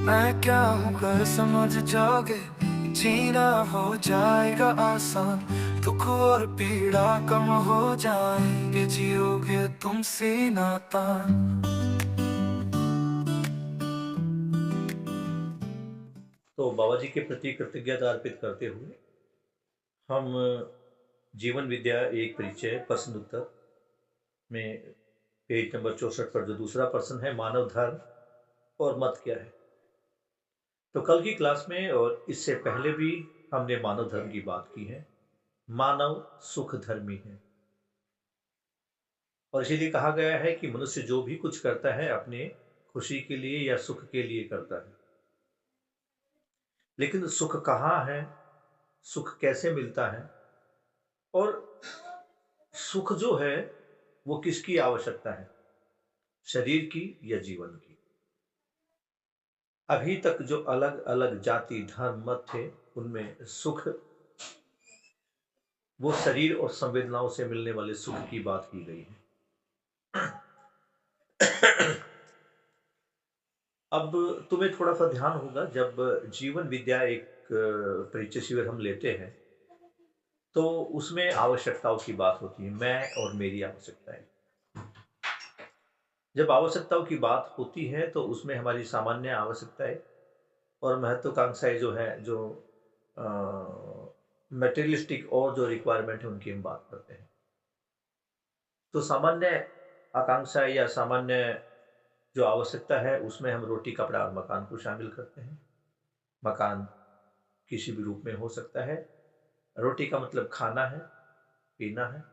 मैं क्या हूँ कर समझ जाओगे, जीना हो जाएगा आसान। दुख और पीड़ा कम हो जाएंगे, जियोगे तुम सीना तान। तो बाबा जी के प्रति कृतज्ञता अर्पित करते हुए हम जीवन विद्या एक परिचय प्रश्न उत्तर में पेज नंबर 64 पर जो दूसरा प्रश्न है, मानव धर्म और मत क्या है। तो कल की क्लास में और इससे पहले भी हमने मानव धर्म की बात की है। मानव सुख धर्मी है और इसीलिए कहा गया है कि मनुष्य जो भी कुछ करता है अपने खुशी के लिए या सुख के लिए करता है। लेकिन सुख कहाँ है, सुख कैसे मिलता है और सुख जो है वो किसकी आवश्यकता है, शरीर की या जीवन की। अभी तक जो अलग अलग जाति धर्म मत थे उनमें सुख वो शरीर और संवेदनाओं से मिलने वाले सुख की बात की गई है। अब तुम्हें थोड़ा सा ध्यान होगा, जब जीवन विद्या एक परिचय शिविर हम लेते हैं तो उसमें आवश्यकताओं की बात होती है, मैं और मेरी आवश्यकताएं। जब आवश्यकताओं की बात होती है तो उसमें हमारी सामान्य आवश्यकताएं और महत्वाकांक्षाएं जो है, जो मटेरियलिस्टिक और जो रिक्वायरमेंट है उनकी हम बात करते हैं। तो सामान्य आकांक्षा या सामान्य जो आवश्यकता है उसमें हम रोटी कपड़ा और मकान को शामिल करते हैं। मकान किसी भी रूप में हो सकता है। रोटी का मतलब खाना है, पीना है।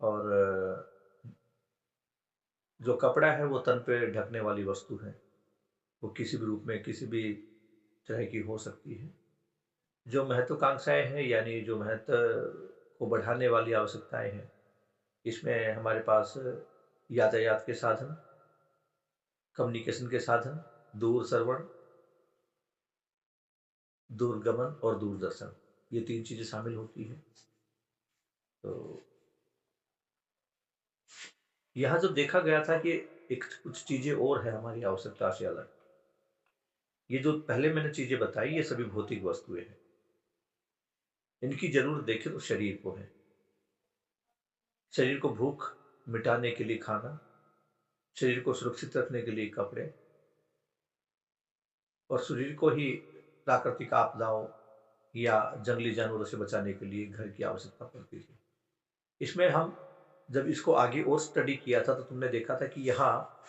और जो कपड़ा है वो तन पे ढकने वाली वस्तु है, वो किसी भी रूप में किसी भी तरह की हो सकती है। जो महत्वाकांक्षाएं हैं यानी जो महत्व को बढ़ाने वाली आवश्यकताएं हैं, इसमें हमारे पास यातायात के साधन, कम्युनिकेशन के साधन, दूर श्रवण, दूरगमन और दूरदर्शन, ये तीन चीजें शामिल होती हैं। तो यहाँ जब देखा गया था कि एक कुछ चीजें और है हमारी आवश्यकता से अलग। ये जो पहले मैंने चीजें बताई ये सभी भौतिक वस्तुएं हैं। इनकी जरूरत देखें तो शरीर को है। शरीर को भूख मिटाने के लिए खाना, शरीर को सुरक्षित रखने के लिए कपड़े, और शरीर को ही प्राकृतिक आपदाओं या जंगली जानवरों से बचाने के लिए घर की आवश्यकता पड़ती थी। इसमें हम जब इसको आगे और स्टडी किया था तो तुमने देखा था कि यहाँ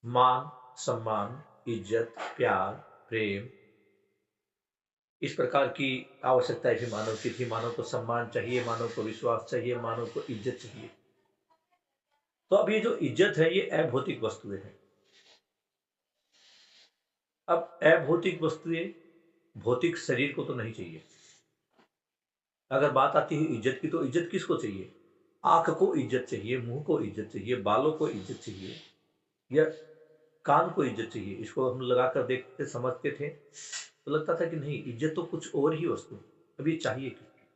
मान, सम्मान, इज्जत, प्यार, प्रेम, इस प्रकार की आवश्यकताएं भी मानव की थी। मानव को सम्मान चाहिए, मानव को विश्वास चाहिए, मानव को इज्जत चाहिए। तो अब ये जो इज्जत है ये अभौतिक वस्तुएं हैं। अब अभौतिक वस्तुएं भौतिक शरीर को तो नहीं चाहिए। अगर बात आती है इज्जत की, तो इज्जत किसको चाहिए? आंख को इज्जत चाहिए, मुंह को इज्जत चाहिए, बालों को इज्जत चाहिए, या कान को इज्जत चाहिए। इसको हम लगाकर देखते समझते थे तो लगता था कि नहीं, इज्जत तो कुछ और ही वस्तु। अब ये चाहिए किसकी?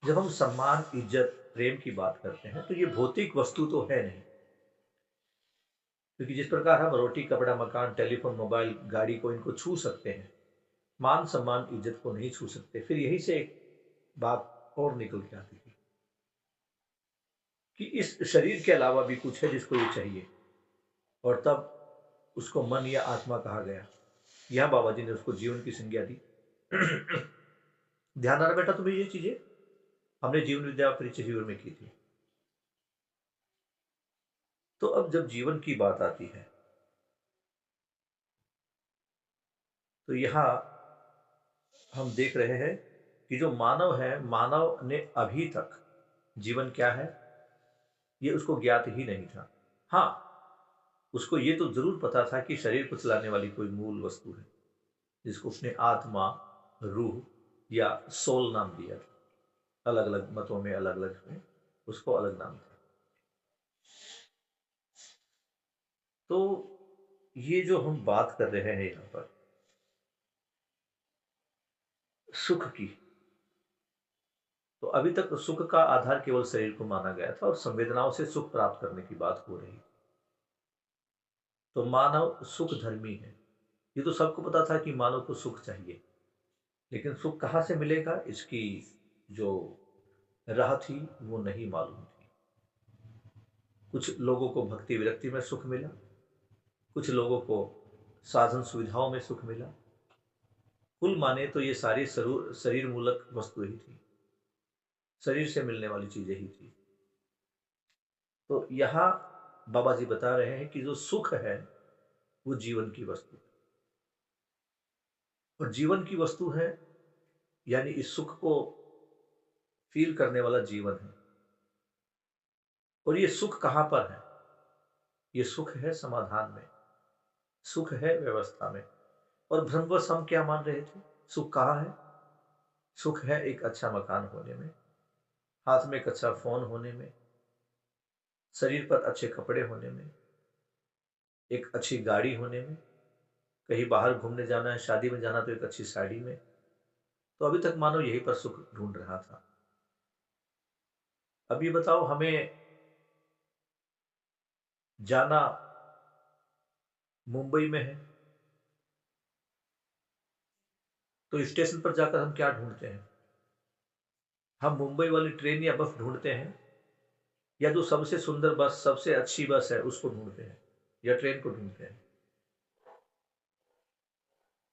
जब हम सम्मान, इज्जत, प्रेम की बात करते हैं तो ये भौतिक वस्तु तो है नहीं। क्योंकि जिस प्रकार हम रोटी कपड़ा मकान टेलीफोन मोबाइल गाड़ी को इनको छू सकते हैं, मान सम्मान इज्जत को नहीं छू सकते। फिर यही से एक बात और निकल के आती थी कि इस शरीर के अलावा भी कुछ है जिसको ये चाहिए, और तब उसको मन या आत्मा कहा गया। यह बाबा जी ने उसको जीवन की संज्ञा दी। ध्यान रहा बेटा तुम्हें, ये चीजें हमने जीवन विद्या परिचय शिविर में की थी। तो अब जब जीवन की बात आती है तो यहाँ हम देख रहे हैं कि जो मानव है, मानव ने अभी तक जीवन क्या है ये उसको ज्ञात ही नहीं था। हाँ, उसको ये तो जरूर पता था कि शरीर को चलाने वाली कोई मूल वस्तु है जिसको उसने आत्मा, रूह या सोल नाम दिया था। अलग अलग मतों में अलग अलग उसको अलग नाम था। तो ये जो हम बात कर रहे हैं यहाँ पर सुख की, तो अभी तक सुख का आधार केवल शरीर को माना गया था और संवेदनाओं से सुख प्राप्त करने की बात हो रही थी। तो मानव सुख धर्मी है। ये तो सबको पता था कि मानव को सुख चाहिए, लेकिन सुख कहाँ से मिलेगा इसकी जो राह थी वो नहीं मालूम थी। कुछ लोगों को भक्ति विरक्ति में सुख मिला, कुछ लोगों को साधन सुविधाओं में सुख मिला। कुल माने तो ये सारी शरीर मूलक वस्तु ही थी, शरीर से मिलने वाली चीजें ही थी। तो यहाँ बाबा जी बता रहे हैं कि जो सुख है वो जीवन की वस्तु है, और जीवन की वस्तु है यानी इस सुख को फील करने वाला जीवन है। और ये सुख कहाँ पर है? ये सुख है समाधान में, सुख है व्यवस्था में। और भ्रमवश हम क्या मान रहे थे? सुख कहाँ है? सुख है एक अच्छा मकान होने में, हाथ में एक अच्छा फोन होने में, शरीर पर अच्छे कपड़े होने में, एक अच्छी गाड़ी होने में, कहीं बाहर घूमने जाना है, शादी में जाना तो एक अच्छी साड़ी में। तो अभी तक मानो यहीं पर सुख ढूंढ रहा था। अब ये बताओ, हमें जाना मुंबई में है, तो स्टेशन पर जाकर हम क्या ढूंढते हैं? हम मुंबई वाली ट्रेन या बस ढूंढते हैं, या जो सबसे सुंदर बस, सबसे अच्छी बस है उसको ढूंढते हैं, या ट्रेन को ढूंढते हैं?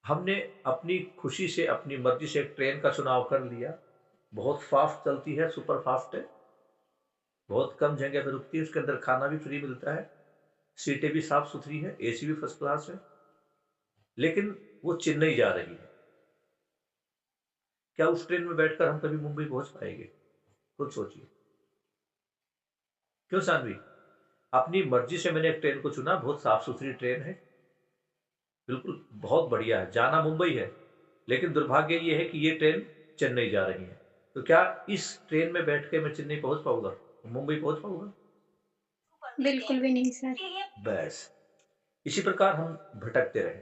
हमने अपनी खुशी से, अपनी मर्जी से एक ट्रेन का चुनाव कर लिया। बहुत फास्ट चलती है, सुपर फास्ट है, बहुत कम जगह पर रुकती है, उसके अंदर खाना भी फ्री मिलता है, सीटें भी साफ सुथरी है, एसी भी फर्स्ट क्लास है, लेकिन वो चेन्नई जा रही है। क्या उस ट्रेन में बैठकर हम कभी मुंबई पहुंच पाएंगे? खुद सोचिए। क्यों सानवी? अपनी मर्जी से मैंने एक ट्रेन को चुना, बहुत साफ सुथरी ट्रेन है, बिल्कुल बहुत बढ़िया है, जाना मुंबई है, लेकिन दुर्भाग्य ये है कि ये ट्रेन चेन्नई जा रही है। तो क्या इस ट्रेन में बैठ के मैं चेन्नई पहुंच पाऊंगा, मुंबई पहुंच पाऊंगा? बिल्कुल भी नहीं सर। बस इसी प्रकार हम भटकते रहे,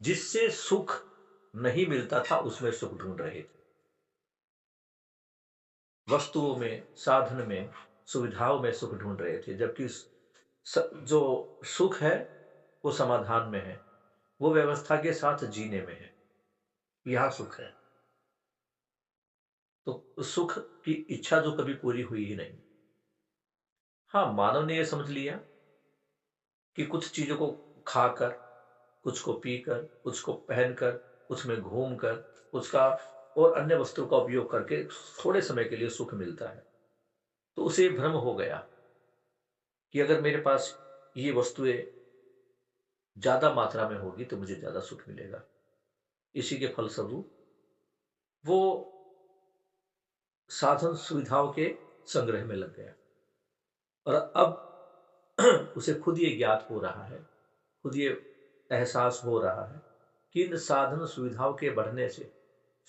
जिससे सुख नहीं मिलता था उसमें सुख ढूंढ रहे थे, वस्तुओं में, साधन में, सुविधाओं में सुख ढूंढ रहे थे। जबकि जो सुख है वो समाधान में है, वो व्यवस्था के साथ जीने में है, यह सुख है। तो सुख की इच्छा जो कभी पूरी हुई ही नहीं। हाँ, मानव ने यह समझ लिया कि कुछ चीजों को खाकर, कुछ को पीकर, कुछ को पहनकर, कुछ में घूमकर, कुछ का और अन्य वस्तुओं का उपयोग करके थोड़े समय के लिए सुख मिलता है। तो उसे भ्रम हो गया कि अगर मेरे पास ये वस्तुएं ज्यादा मात्रा में होगी तो मुझे ज्यादा सुख मिलेगा। इसी के फलस्वरूप वो साधन सुविधाओं के संग्रह में लग गया, और अब उसे खुद ये ज्ञात हो रहा है, खुद ये एहसास हो रहा है कि इन साधन सुविधाओं के बढ़ने से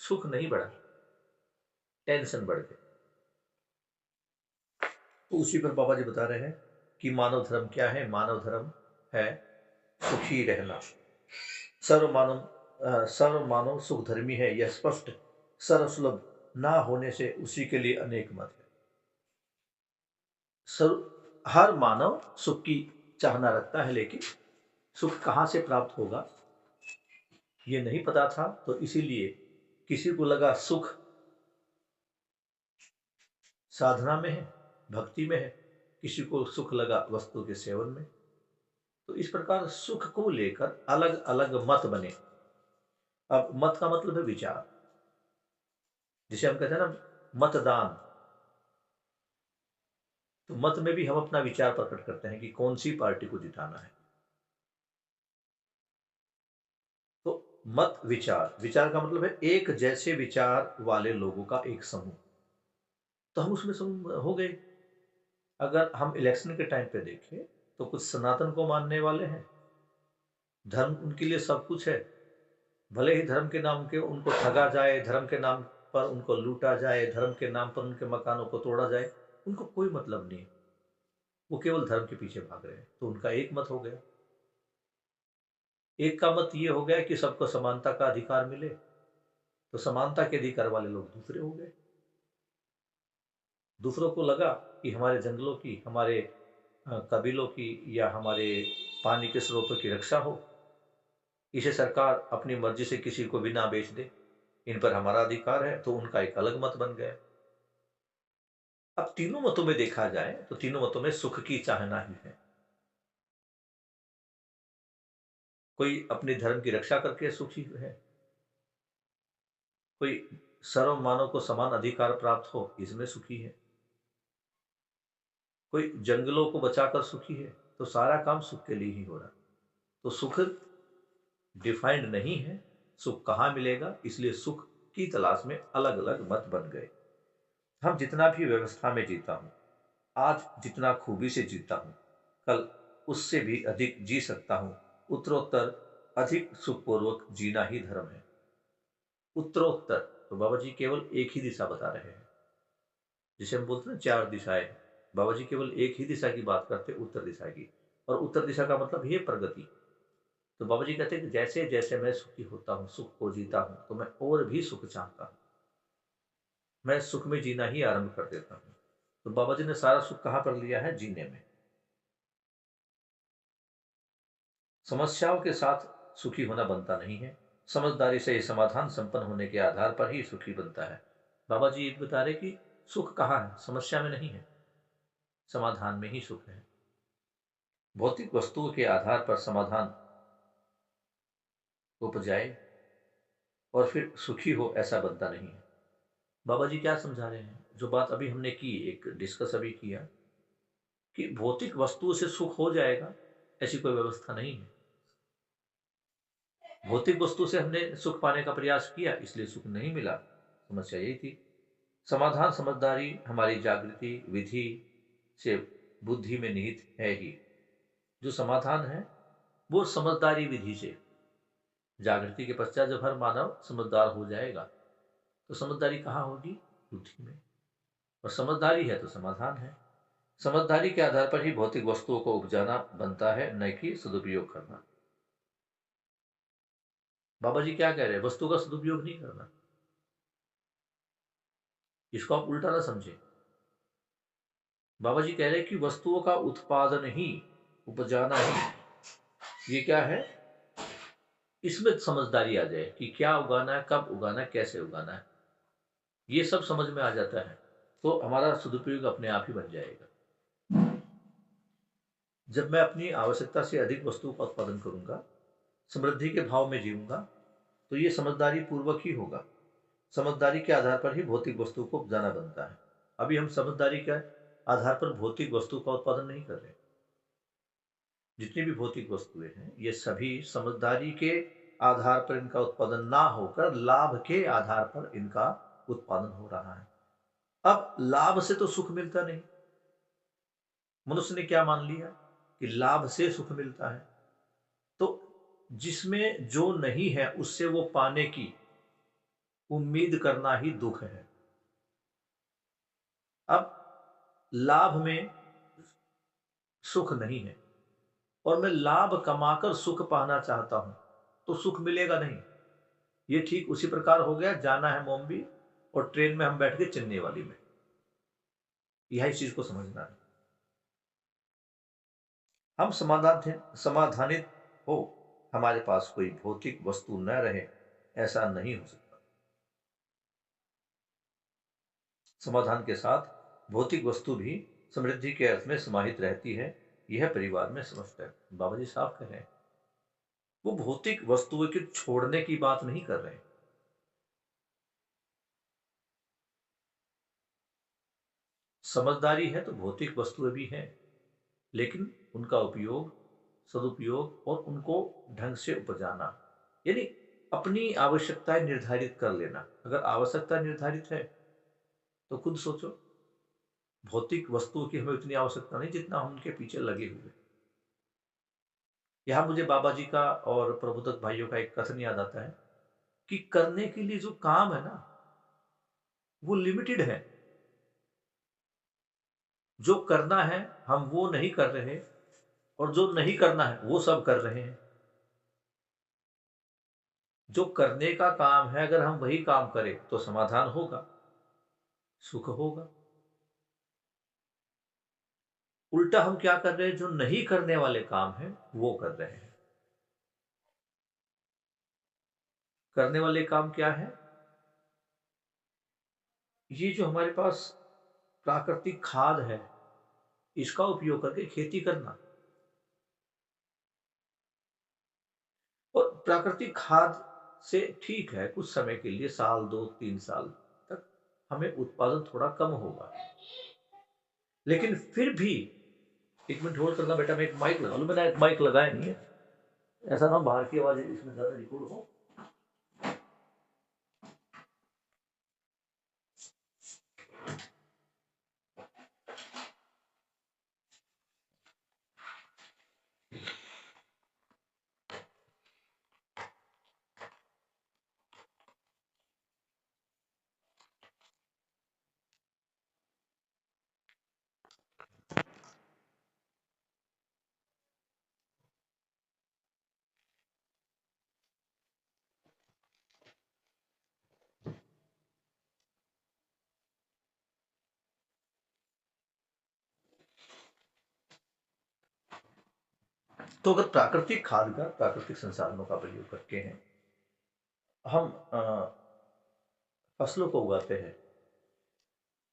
सुख नहीं बढ़ा, टेंशन बढ़ गई। तो उसी पर बाबा जी बता रहे हैं कि मानव धर्म क्या है? मानव धर्म है सुखी रहना। सर्व मानव सुख धर्मी है, यह स्पष्ट सर्वसुलभ ना होने से उसी के लिए अनेक मत है। हर मानव सुख की चाहना रखता है, लेकिन सुख कहां से प्राप्त होगा ये नहीं पता था। तो इसीलिए किसी को लगा सुख साधना में है, भक्ति में है, किसी को सुख लगा वस्तु के सेवन में। तो इस प्रकार सुख को लेकर अलग अलग मत बने। अब मत का मतलब है विचार, जिसे हम कहते हैं ना मतदान। तो मत में भी हम अपना विचार प्रकट करते हैं कि कौन सी पार्टी को जिताना है। तो मत विचार, विचार का मतलब है एक जैसे विचार वाले लोगों का एक समूह। तो हम उसमें समूह हो गए। अगर हम इलेक्शन के टाइम पे देखें तो कुछ सनातन को मानने वाले हैं, धर्म उनके लिए सब कुछ है, भले ही धर्म के नाम के उनको ठगा जाए, धर्म के नाम पर उनको लूटा जाए, धर्म के नाम पर उनके मकानों को तोड़ा जाए, उनको कोई मतलब नहीं है, वो केवल धर्म के पीछे भाग रहे हैं। तो उनका एक मत हो गया। एक का मत ये हो गया कि सबको समानता का अधिकार मिले, तो समानता के अधिकार वाले लोग दूसरे हो गए। दूसरों को लगा कि हमारे जंगलों की, हमारे कबीलों की या हमारे पानी के स्रोतों की रक्षा हो, इसे सरकार अपनी मर्जी से किसी को भी ना बेच दे, इन पर हमारा अधिकार है, तो उनका एक अलग मत बन गया। अब तीनों मतों में देखा जाए तो तीनों मतों में सुख की चाहना ही है। कोई अपने धर्म की रक्षा करके सुखी है, कोई सर्व मानव को समान अधिकार प्राप्त हो इसमें सुखी है, कोई जंगलों को बचाकर सुखी है। तो सारा काम सुख के लिए ही हो रहा। तो सुख डिफाइंड नहीं है, सुख कहाँ मिलेगा, इसलिए सुख की तलाश में अलग अलग मत बन गए। हम जितना भी व्यवस्था में जीता हूं, आज जितना खूबी से जीता हूं, कल उससे भी अधिक जी सकता हूं। उत्तरोत्तर अधिक सुखपूर्वक जीना ही धर्म है। उत्तरोत्तर, तो बाबा जी केवल एक ही दिशा बता रहे हैं। जिसे हम बोलते हैं ना चार दिशाएं, बाबा जी केवल एक ही दिशा की बात करते, उत्तर दिशा की। और उत्तर दिशा का मतलब ये प्रगति। तो बाबा जी कहते हैं कि जैसे जैसे मैं सुखी होता हूँ, सुख को जीता हूँ, तो मैं और भी सुख चाहता हूँ, मैं सुख में जीना ही आरंभ कर देता हूँ। तो बाबा जी ने सारा सुख कहाँ पर लिया है? जीने में। समस्याओं के साथ सुखी होना बनता नहीं है, समझदारी से समाधान संपन्न होने के आधार पर ही सुखी बनता है। बाबा जी ये बता रहे कि सुख कहाँ है? समस्या में नहीं है, समाधान में ही सुख है। भौतिक वस्तुओं के आधार पर समाधान उपजाए और फिर सुखी हो, ऐसा बनता नहीं है। बाबा जी क्या समझा रहे हैं? जो बात अभी हमने की, एक डिस्कस अभी किया कि भौतिक वस्तुओं से सुख हो जाएगा, ऐसी कोई व्यवस्था नहीं है। भौतिक वस्तु से हमने सुख पाने का प्रयास किया, इसलिए सुख नहीं मिला। समस्या यही थी। समाधान समझदारी हमारी जागृति विधि से बुद्धि में निहित है ही। जो समाधान है वो समझदारी विधि से, जागृति के पश्चात जब हर मानव समझदार हो जाएगा, तो समझदारी कहाँ होगी? बुद्धि में। और समझदारी है तो समाधान है। समझदारी के आधार पर ही भौतिक वस्तुओं को उपजाना बनता है, न कि सदुपयोग करना। बाबा जी क्या कह रहे हैं? वस्तु का सदुपयोग नहीं करना। इसको आप उल्टा ना समझे। बाबा जी कह रहे हैं कि वस्तुओं का उत्पादन ही, उपजाना ही, ये क्या है? इसमें समझदारी आ जाए कि क्या उगाना है, कब उगाना है, कैसे उगाना है, ये सब समझ में आ जाता है, तो हमारा सदुपयोग अपने आप ही बन जाएगा। जब मैं अपनी आवश्यकता से अधिक वस्तु का उत्पादन करूंगा, समृद्धि के भाव में जीऊंगा, तो ये समझदारी पूर्वक ही होगा। समझदारी के आधार पर ही भौतिक वस्तु को उपजाना बनता है। अभी हम समझदारी के आधार पर भौतिक वस्तु का उत्पादन नहीं कर रहे। जितनी भी भौतिक वस्तुएं हैं, ये सभी समझदारी के आधार पर इनका उत्पादन ना होकर लाभ के आधार पर इनका उत्पादन हो रहा है। अब लाभ से तो सुख मिलता नहीं। मनुष्य ने क्या मान लिया कि लाभ से सुख मिलता है, तो जिसमें जो नहीं है उससे वो पाने की उम्मीद करना ही दुख है। अब लाभ में सुख नहीं है और मैं लाभ कमाकर सुख पाना चाहता हूं, तो सुख मिलेगा नहीं। ये ठीक उसी प्रकार हो गया, जाना है मुंबई और ट्रेन में हम बैठ गए चेन्नई वाली में। यही चीज को समझना है। हम समाधानित हो, हमारे पास कोई भौतिक वस्तु न रहे, ऐसा नहीं हो सकता। समाधान के साथ भौतिक वस्तु भी समृद्धि के अर्थ में समाहित रहती है, यह परिवार में समझता है। बाबा जी साफ कह रहे हैं, वो भौतिक वस्तुओं के छोड़ने की बात नहीं कर रहे। समझदारी है तो भौतिक वस्तुएं भी हैं, लेकिन उनका उपयोग, सदुपयोग और उनको ढंग से उपजाना, यानी अपनी आवश्यकताएं निर्धारित कर लेना। अगर आवश्यकता निर्धारित है तो खुद सोचो, भौतिक वस्तुओं की हमें उतनी आवश्यकता नहीं जितना हम उनके पीछे लगे हुए। यहां मुझे बाबा जी का और प्रबोधक भाइयों का एक कथन याद आता है कि करने के लिए जो काम है ना, वो लिमिटेड है। जो करना है हम वो नहीं कर रहे, और जो नहीं करना है वो सब कर रहे हैं। जो करने का काम है, अगर हम वही काम करें तो समाधान होगा, सुख होगा। उल्टा हम क्या कर रहे हैं, जो नहीं करने वाले काम हैं वो कर रहे हैं। करने वाले काम क्या है? ये जो हमारे पास प्राकृतिक खाद है, इसका उपयोग करके खेती करना। और प्राकृतिक खाद से ठीक है, कुछ समय के लिए, साल 2-3 साल तक हमें उत्पादन थोड़ा कम होगा। लेकिन फिर भी, 1 मिनट होल्ड करना बेटा, मैं एक माइक लगा लूँ। मैंने एक माइक लगाया नहीं है, ऐसा ना बाहर की आवाज़ इसमें ज़्यादा रिकॉर्ड हो। तो अगर प्राकृतिक खाद का, प्राकृतिक संसाधनों का प्रयोग करके हैं हम फसलों को उगाते हैं,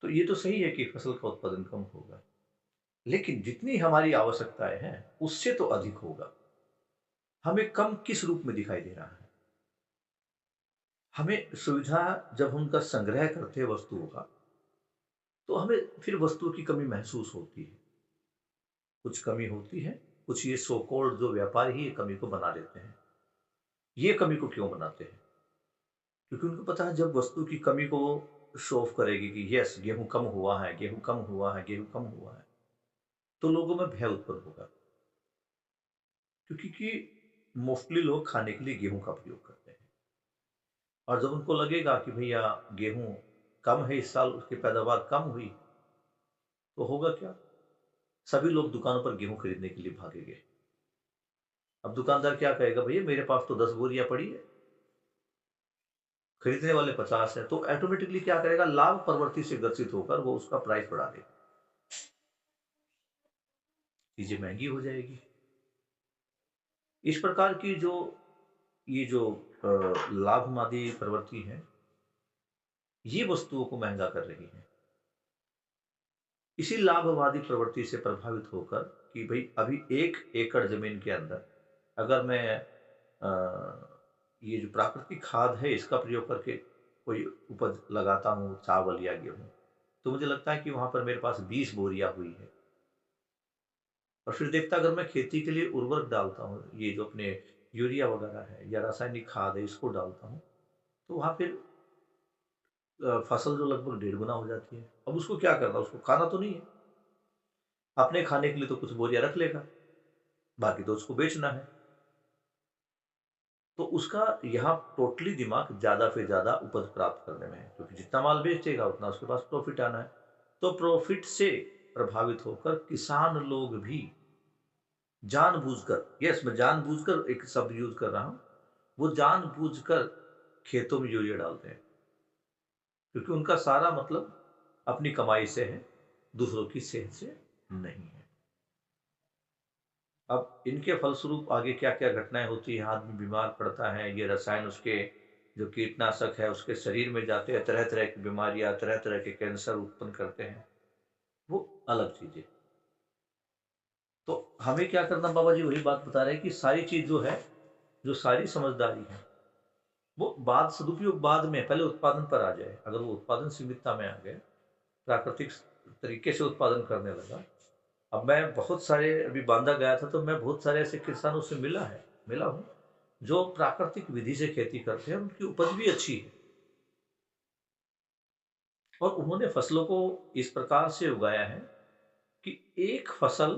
तो ये तो सही है कि फसल का उत्पादन कम होगा, लेकिन जितनी हमारी आवश्यकताएं हैं उससे तो अधिक होगा। हमें कम किस रूप में दिखाई दे रहा है? हमें सुविधा, जब हम उनका संग्रह करते हैं वस्तुओं का, तो हमें फिर वस्तुओं की कमी महसूस होती है। कुछ कमी होती है, कुछ ये सो कॉल्ड जो व्यापारी ही ये कमी को बना देते हैं। ये कमी को क्यों बनाते हैं? क्योंकि उनको पता है जब वस्तु की कमी को शो ऑफ करेगी कि यस गेहूं कम हुआ है, गेहूं कम हुआ है, गेहूं कम हुआ है, तो लोगों में भय उत्पन्न होगा। क्योंकि मोस्टली लोग खाने के लिए गेहूं का प्रयोग करते हैं, और जब उनको लगेगा कि भैया गेहूं कम है, इस साल उसकी पैदावार कम हुई, तो होगा क्या? सभी लोग दुकानों पर गेहूं खरीदने के लिए भागेंगे। अब दुकानदार क्या कहेगा, भैया मेरे पास तो 10 बोरियां पड़ी है, खरीदने वाले 50 है, तो ऑटोमेटिकली क्या करेगा, लाभ प्रवृत्ति से ग्रसित होकर वो उसका प्राइस बढ़ा देगा, चीजें महंगी हो जाएगी। इस प्रकार की जो ये जो लाभमादी प्रवृत्ति है, ये वस्तुओं को महंगा कर रही है। इसी लाभवादी प्रवृत्ति से प्रभावित होकर कि भाई अभी 1 एकड़ जमीन के अंदर अगर मैं ये जो प्राकृतिक खाद है इसका प्रयोग करके कोई उपज लगाता हूँ, चावल या गेहूँ, तो मुझे लगता है कि वहां पर मेरे पास 20 बोरियां हुई है। और फिर देखता, अगर मैं खेती के लिए उर्वरक डालता हूँ, ये जो अपने यूरिया वगैरह है या रासायनिक खाद है, इसको डालता हूँ, तो वहां फिर फसल जो लगभग 1.5 गुना हो जाती है। अब उसको क्या करना, उसको खाना तो नहीं है, अपने खाने के लिए तो कुछ बोरियां रख लेगा, बाकी तो उसको बेचना है। तो उसका यहाँ टोटली दिमाग ज्यादा से ज्यादा उपज प्राप्त करने में है, क्योंकि जितना माल बेचेगा उतना उसके पास प्रॉफिट आना है। तो प्रॉफिट से प्रभावित होकर किसान लोग भी जानबूझकर, यस मैं जानबूझकर एक शब्द यूज कर रहा हूं, वो जानबूझकर खेतों में यूरिया डालते हैं, क्योंकि उनका सारा मतलब अपनी कमाई से है, दूसरों की सेहत से नहीं है। अब इनके फलस्वरूप आगे क्या क्या घटनाएं होती हैं, आदमी बीमार पड़ता है, ये रसायन उसके जो कीटनाशक है उसके शरीर में जाते हैं, तरह तरह की बीमारियां, तरह तरह के कैंसर उत्पन्न करते हैं, वो अलग चीजें। तो हमें क्या करना, बाबा जी वही बात बता रहे हैं कि सारी चीज जो है, जो सारी समझदारी है, वो बाद सदुपयोग बाद में, पहले उत्पादन पर आ जाए। अगर वो उत्पादन सीमितता में आ गए, प्राकृतिक तरीके से उत्पादन करने लगा। अब मैं बहुत सारे, अभी बांदा गया था तो मैं बहुत सारे ऐसे किसानों से मिला हूँ जो प्राकृतिक विधि से खेती करते हैं, उनकी उपज भी अच्छी है, और उन्होंने फसलों को इस प्रकार से उगाया है कि एक फसल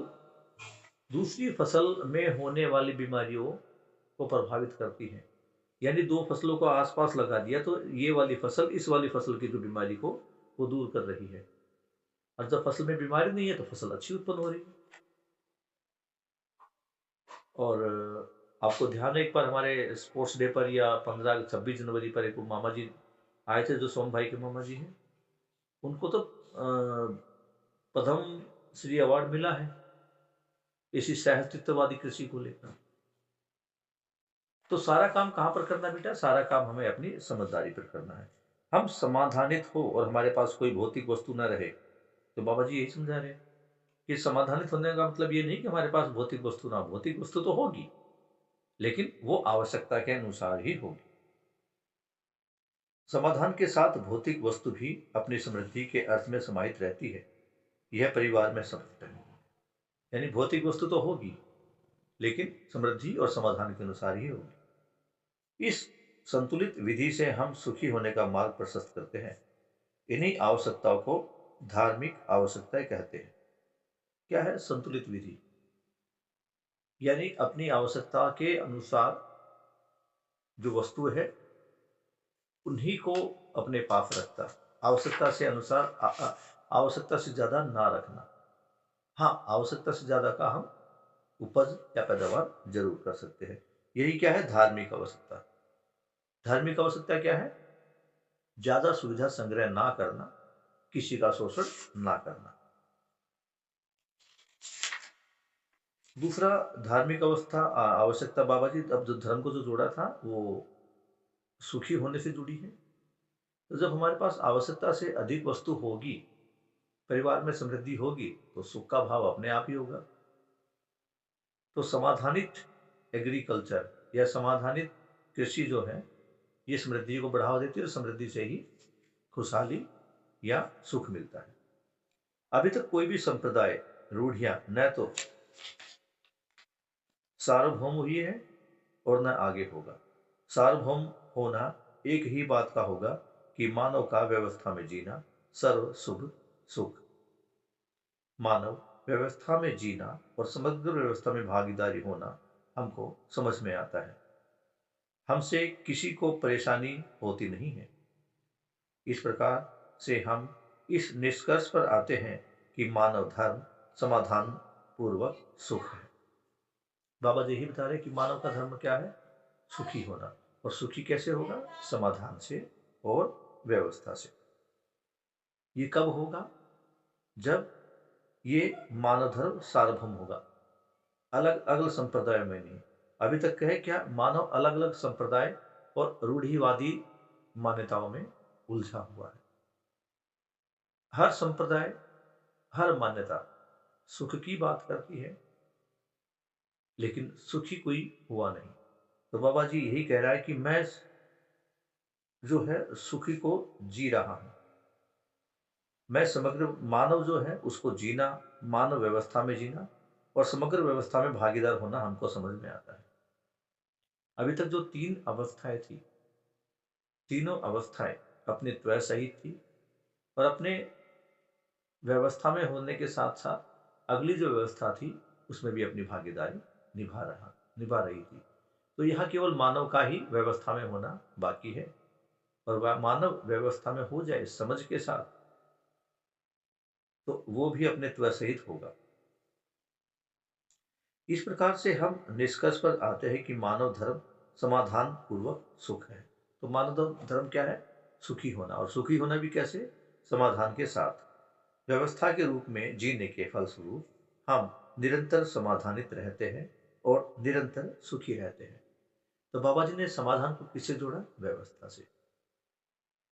दूसरी फसल में होने वाली बीमारियों को प्रभावित करती है। यानी 2 फसलों को आस-पास लगा दिया तो ये वाली फसल इस वाली फसल की जो बीमारी को वो दूर कर रही है, और जब फसल में बीमारी नहीं है तो फसल अच्छी उत्पन्न हो रही है। और आपको ध्यान है, एक बार हमारे स्पोर्ट्स डे पर या 15-26 जनवरी पर एक मामा जी आए थे, जो सोम भाई के मामा जी हैं, उनको तो प्रथम श्री अवार्ड मिला है इसी सहअस्तित्ववादी कृषि को लेकर। तो सारा काम कहां पर करना बेटा? सारा काम हमें अपनी समझदारी पर करना है। हम समाधानित हो और हमारे पास कोई भौतिक वस्तु न रहे। तो बाबा जी यही समझा रहे हैं कि समाधानित होने का मतलब ये नहीं कि हमारे पास भौतिक वस्तु ना हो। भौतिक वस्तु तो होगी, लेकिन वो आवश्यकता के अनुसार ही होगी। समाधान के साथ भौतिक वस्तु भी अपनी समृद्धि के अर्थ में समाहित रहती है। यह परिवार में समृद्ध है। यानी भौतिक वस्तु तो होगी, लेकिन समृद्धि और समाधान के अनुसार ही होगी। इस संतुलित विधि से हम सुखी होने का मार्ग प्रशस्त करते हैं। इन्हीं आवश्यकताओं को धार्मिक आवश्यकताएं कहते हैं। क्या है संतुलित विधि? यानी अपनी आवश्यकता के अनुसार जो वस्तु है उन्हीं को अपने पास रखता। आवश्यकता से अनुसार आवश्यकता से ज्यादा ना रखना। हाँ, आवश्यकता से ज्यादा का हम उपज या पैदावार जरूर कर सकते हैं। यही क्या है? धार्मिक आवश्यकता। धार्मिक आवश्यकता क्या है? ज्यादा सुविधा संग्रह ना करना, किसी का शोषण ना करना। दूसरा धार्मिक अवस्था आवश्यकता बाबा जी अब जो धर्म को जो जोड़ा था वो सुखी होने से जुड़ी है। तो जब हमारे पास आवश्यकता से अधिक वस्तु होगी, परिवार में समृद्धि होगी, तो सुख का भाव अपने आप ही होगा। तो समाधानित एग्रीकल्चर या समाधानित कृषि जो है ये समृद्धि को बढ़ावा देती है और समृद्धि से ही खुशहाली या सुख मिलता है। अभी तक कोई भी संप्रदाय रूढ़ियां न तो सार्वभौम हुई है और न आगे होगा। सार्वभौम होना एक ही बात का होगा कि मानव का व्यवस्था में जीना सर्व शुभ सुख। मानव व्यवस्था में जीना और समग्र व्यवस्था में भागीदारी होना हमको समझ में आता है। हमसे किसी को परेशानी होती नहीं है। इस प्रकार से हम इस निष्कर्ष पर आते हैं कि मानव धर्म समाधान पूर्वक सुख है। बाबा जी यही बता रहे कि मानव का धर्म क्या है? सुखी होना। और सुखी कैसे होगा? समाधान से और व्यवस्था से। ये कब होगा? जब ये मानव धर्म सार्वभौम होगा, अलग अलग संप्रदायों में नहीं। अभी तक कहे क्या? मानव अलग अलग संप्रदाय और रूढ़िवादी मान्यताओं में उलझा हुआ है। हर संप्रदाय, हर मान्यता सुख की बात करती है, लेकिन सुखी कोई हुआ नहीं। तो बाबा जी यही कह रहा है कि मैं जो है सुखी को जी रहा हूं। मैं समग्र मानव जो है उसको जीना, मानव व्यवस्था में जीना और समग्र व्यवस्था में भागीदार होना हमको समझ में आता है। अभी तक जो तीन अवस्थाएं थी, तीनों अवस्थाएं अपने त्वय सहित थी और अपने व्यवस्था में होने के साथ साथ अगली जो व्यवस्था थी उसमें भी अपनी भागीदारी निभा रही थी। तो यहाँ केवल मानव का ही व्यवस्था में होना बाकी है और वह मानव व्यवस्था में हो जाए समझ के साथ, तो वो भी अपने त्वय सहित होगा। इस प्रकार से हम निष्कर्ष पर आते हैं कि मानव धर्म समाधान पूर्वक सुख है। तो मानव धर्म क्या है? सुखी होना। और सुखी होना भी कैसे? समाधान के साथ। व्यवस्था के रूप में जीने के फलस्वरूप हम निरंतर समाधानित रहते हैं और निरंतर सुखी रहते हैं। तो बाबा जी ने समाधान को किससे जोड़ा? व्यवस्था से।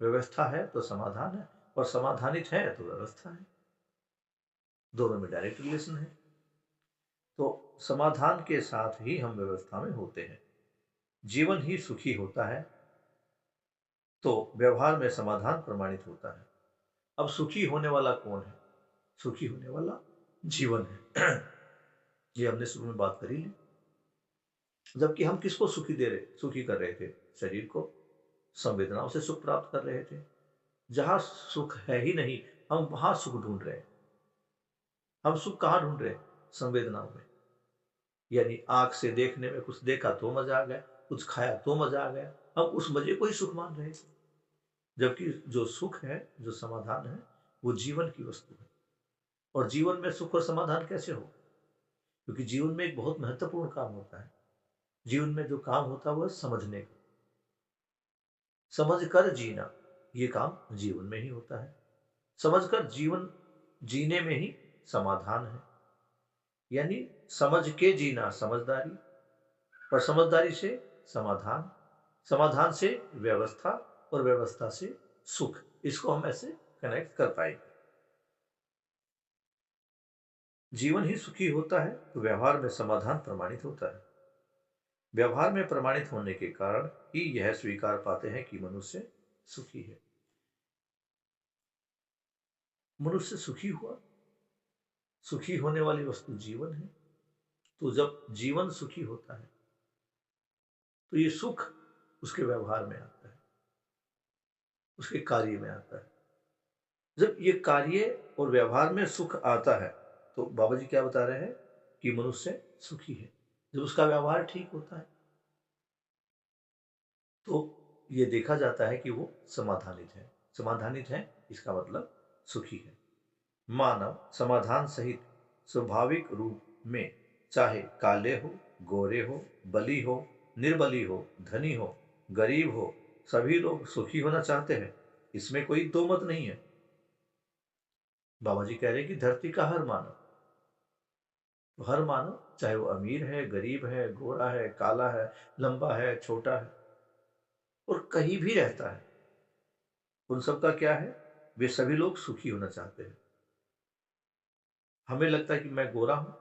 व्यवस्था है तो समाधान है और समाधानित है तो व्यवस्था है। दोनों में डायरेक्ट रिलेशन है। तो समाधान के साथ ही हम व्यवस्था में होते हैं। जीवन ही सुखी होता है तो व्यवहार में समाधान प्रमाणित होता है। अब सुखी होने वाला कौन है? सुखी होने वाला जीवन है। ये हमने शुरू में बात करी ली। जबकि हम किसको सुखी कर रहे थे? शरीर को। संवेदनाओं से सुख प्राप्त कर रहे थे। जहां सुख है ही नहीं, हम वहां सुख ढूंढ रहे हैं। हम सुख कहां ढूंढ रहे हैं? संवेदनाओं में। यानी आंख से देखने में कुछ देखा तो मजा आ गया, कुछ खाया तो मजा आ गया, हम उस मजे को ही सुख मान रहे थे। जबकि जो सुख है, जो समाधान है, वो जीवन की वस्तु है। और जीवन में सुख और समाधान कैसे हो? क्योंकि जीवन में एक बहुत महत्वपूर्ण काम होता है। जीवन में जो काम होता है वो है समझने का। समझ कर जीना, ये काम जीवन में ही होता है। समझकर जीवन जीने में ही समाधान है, यानी समझ के जीना समझदारी, और समझदारी से समाधान, समाधान से व्यवस्था, और व्यवस्था से सुख। इसको हम ऐसे कनेक्ट कर पाएंगे। जीवन ही सुखी होता है तो व्यवहार में समाधान प्रमाणित होता है। व्यवहार में प्रमाणित होने के कारण ही यह स्वीकार पाते हैं कि मनुष्य सुखी है। मनुष्य सुखी हुआ, सुखी होने वाली वस्तु जीवन है। तो जब जीवन सुखी होता है तो ये सुख उसके व्यवहार में आता है, उसके कार्य में आता है। जब ये कार्य और व्यवहार में सुख आता है तो बाबा जी क्या बता रहे हैं कि मनुष्य सुखी है। जब उसका व्यवहार ठीक होता है तो ये देखा जाता है कि वो समाधानित है। समाधानित है इसका मतलब सुखी है। मानव समाधान सहित स्वाभाविक रूप में, चाहे काले हो, गोरे हो, बली हो, निर्बली हो, धनी हो, गरीब हो, सभी लोग सुखी होना चाहते हैं। इसमें कोई दो मत नहीं है। बाबा जी कह रहे हैं कि धरती का हर मानव, तो हर मानव चाहे वो अमीर है, गरीब है, गोरा है, काला है, लंबा है, छोटा है, और कहीं भी रहता है, उन सबका क्या है, वे सभी लोग सुखी होना चाहते हैं। हमें लगता है कि मैं गोरा हूं,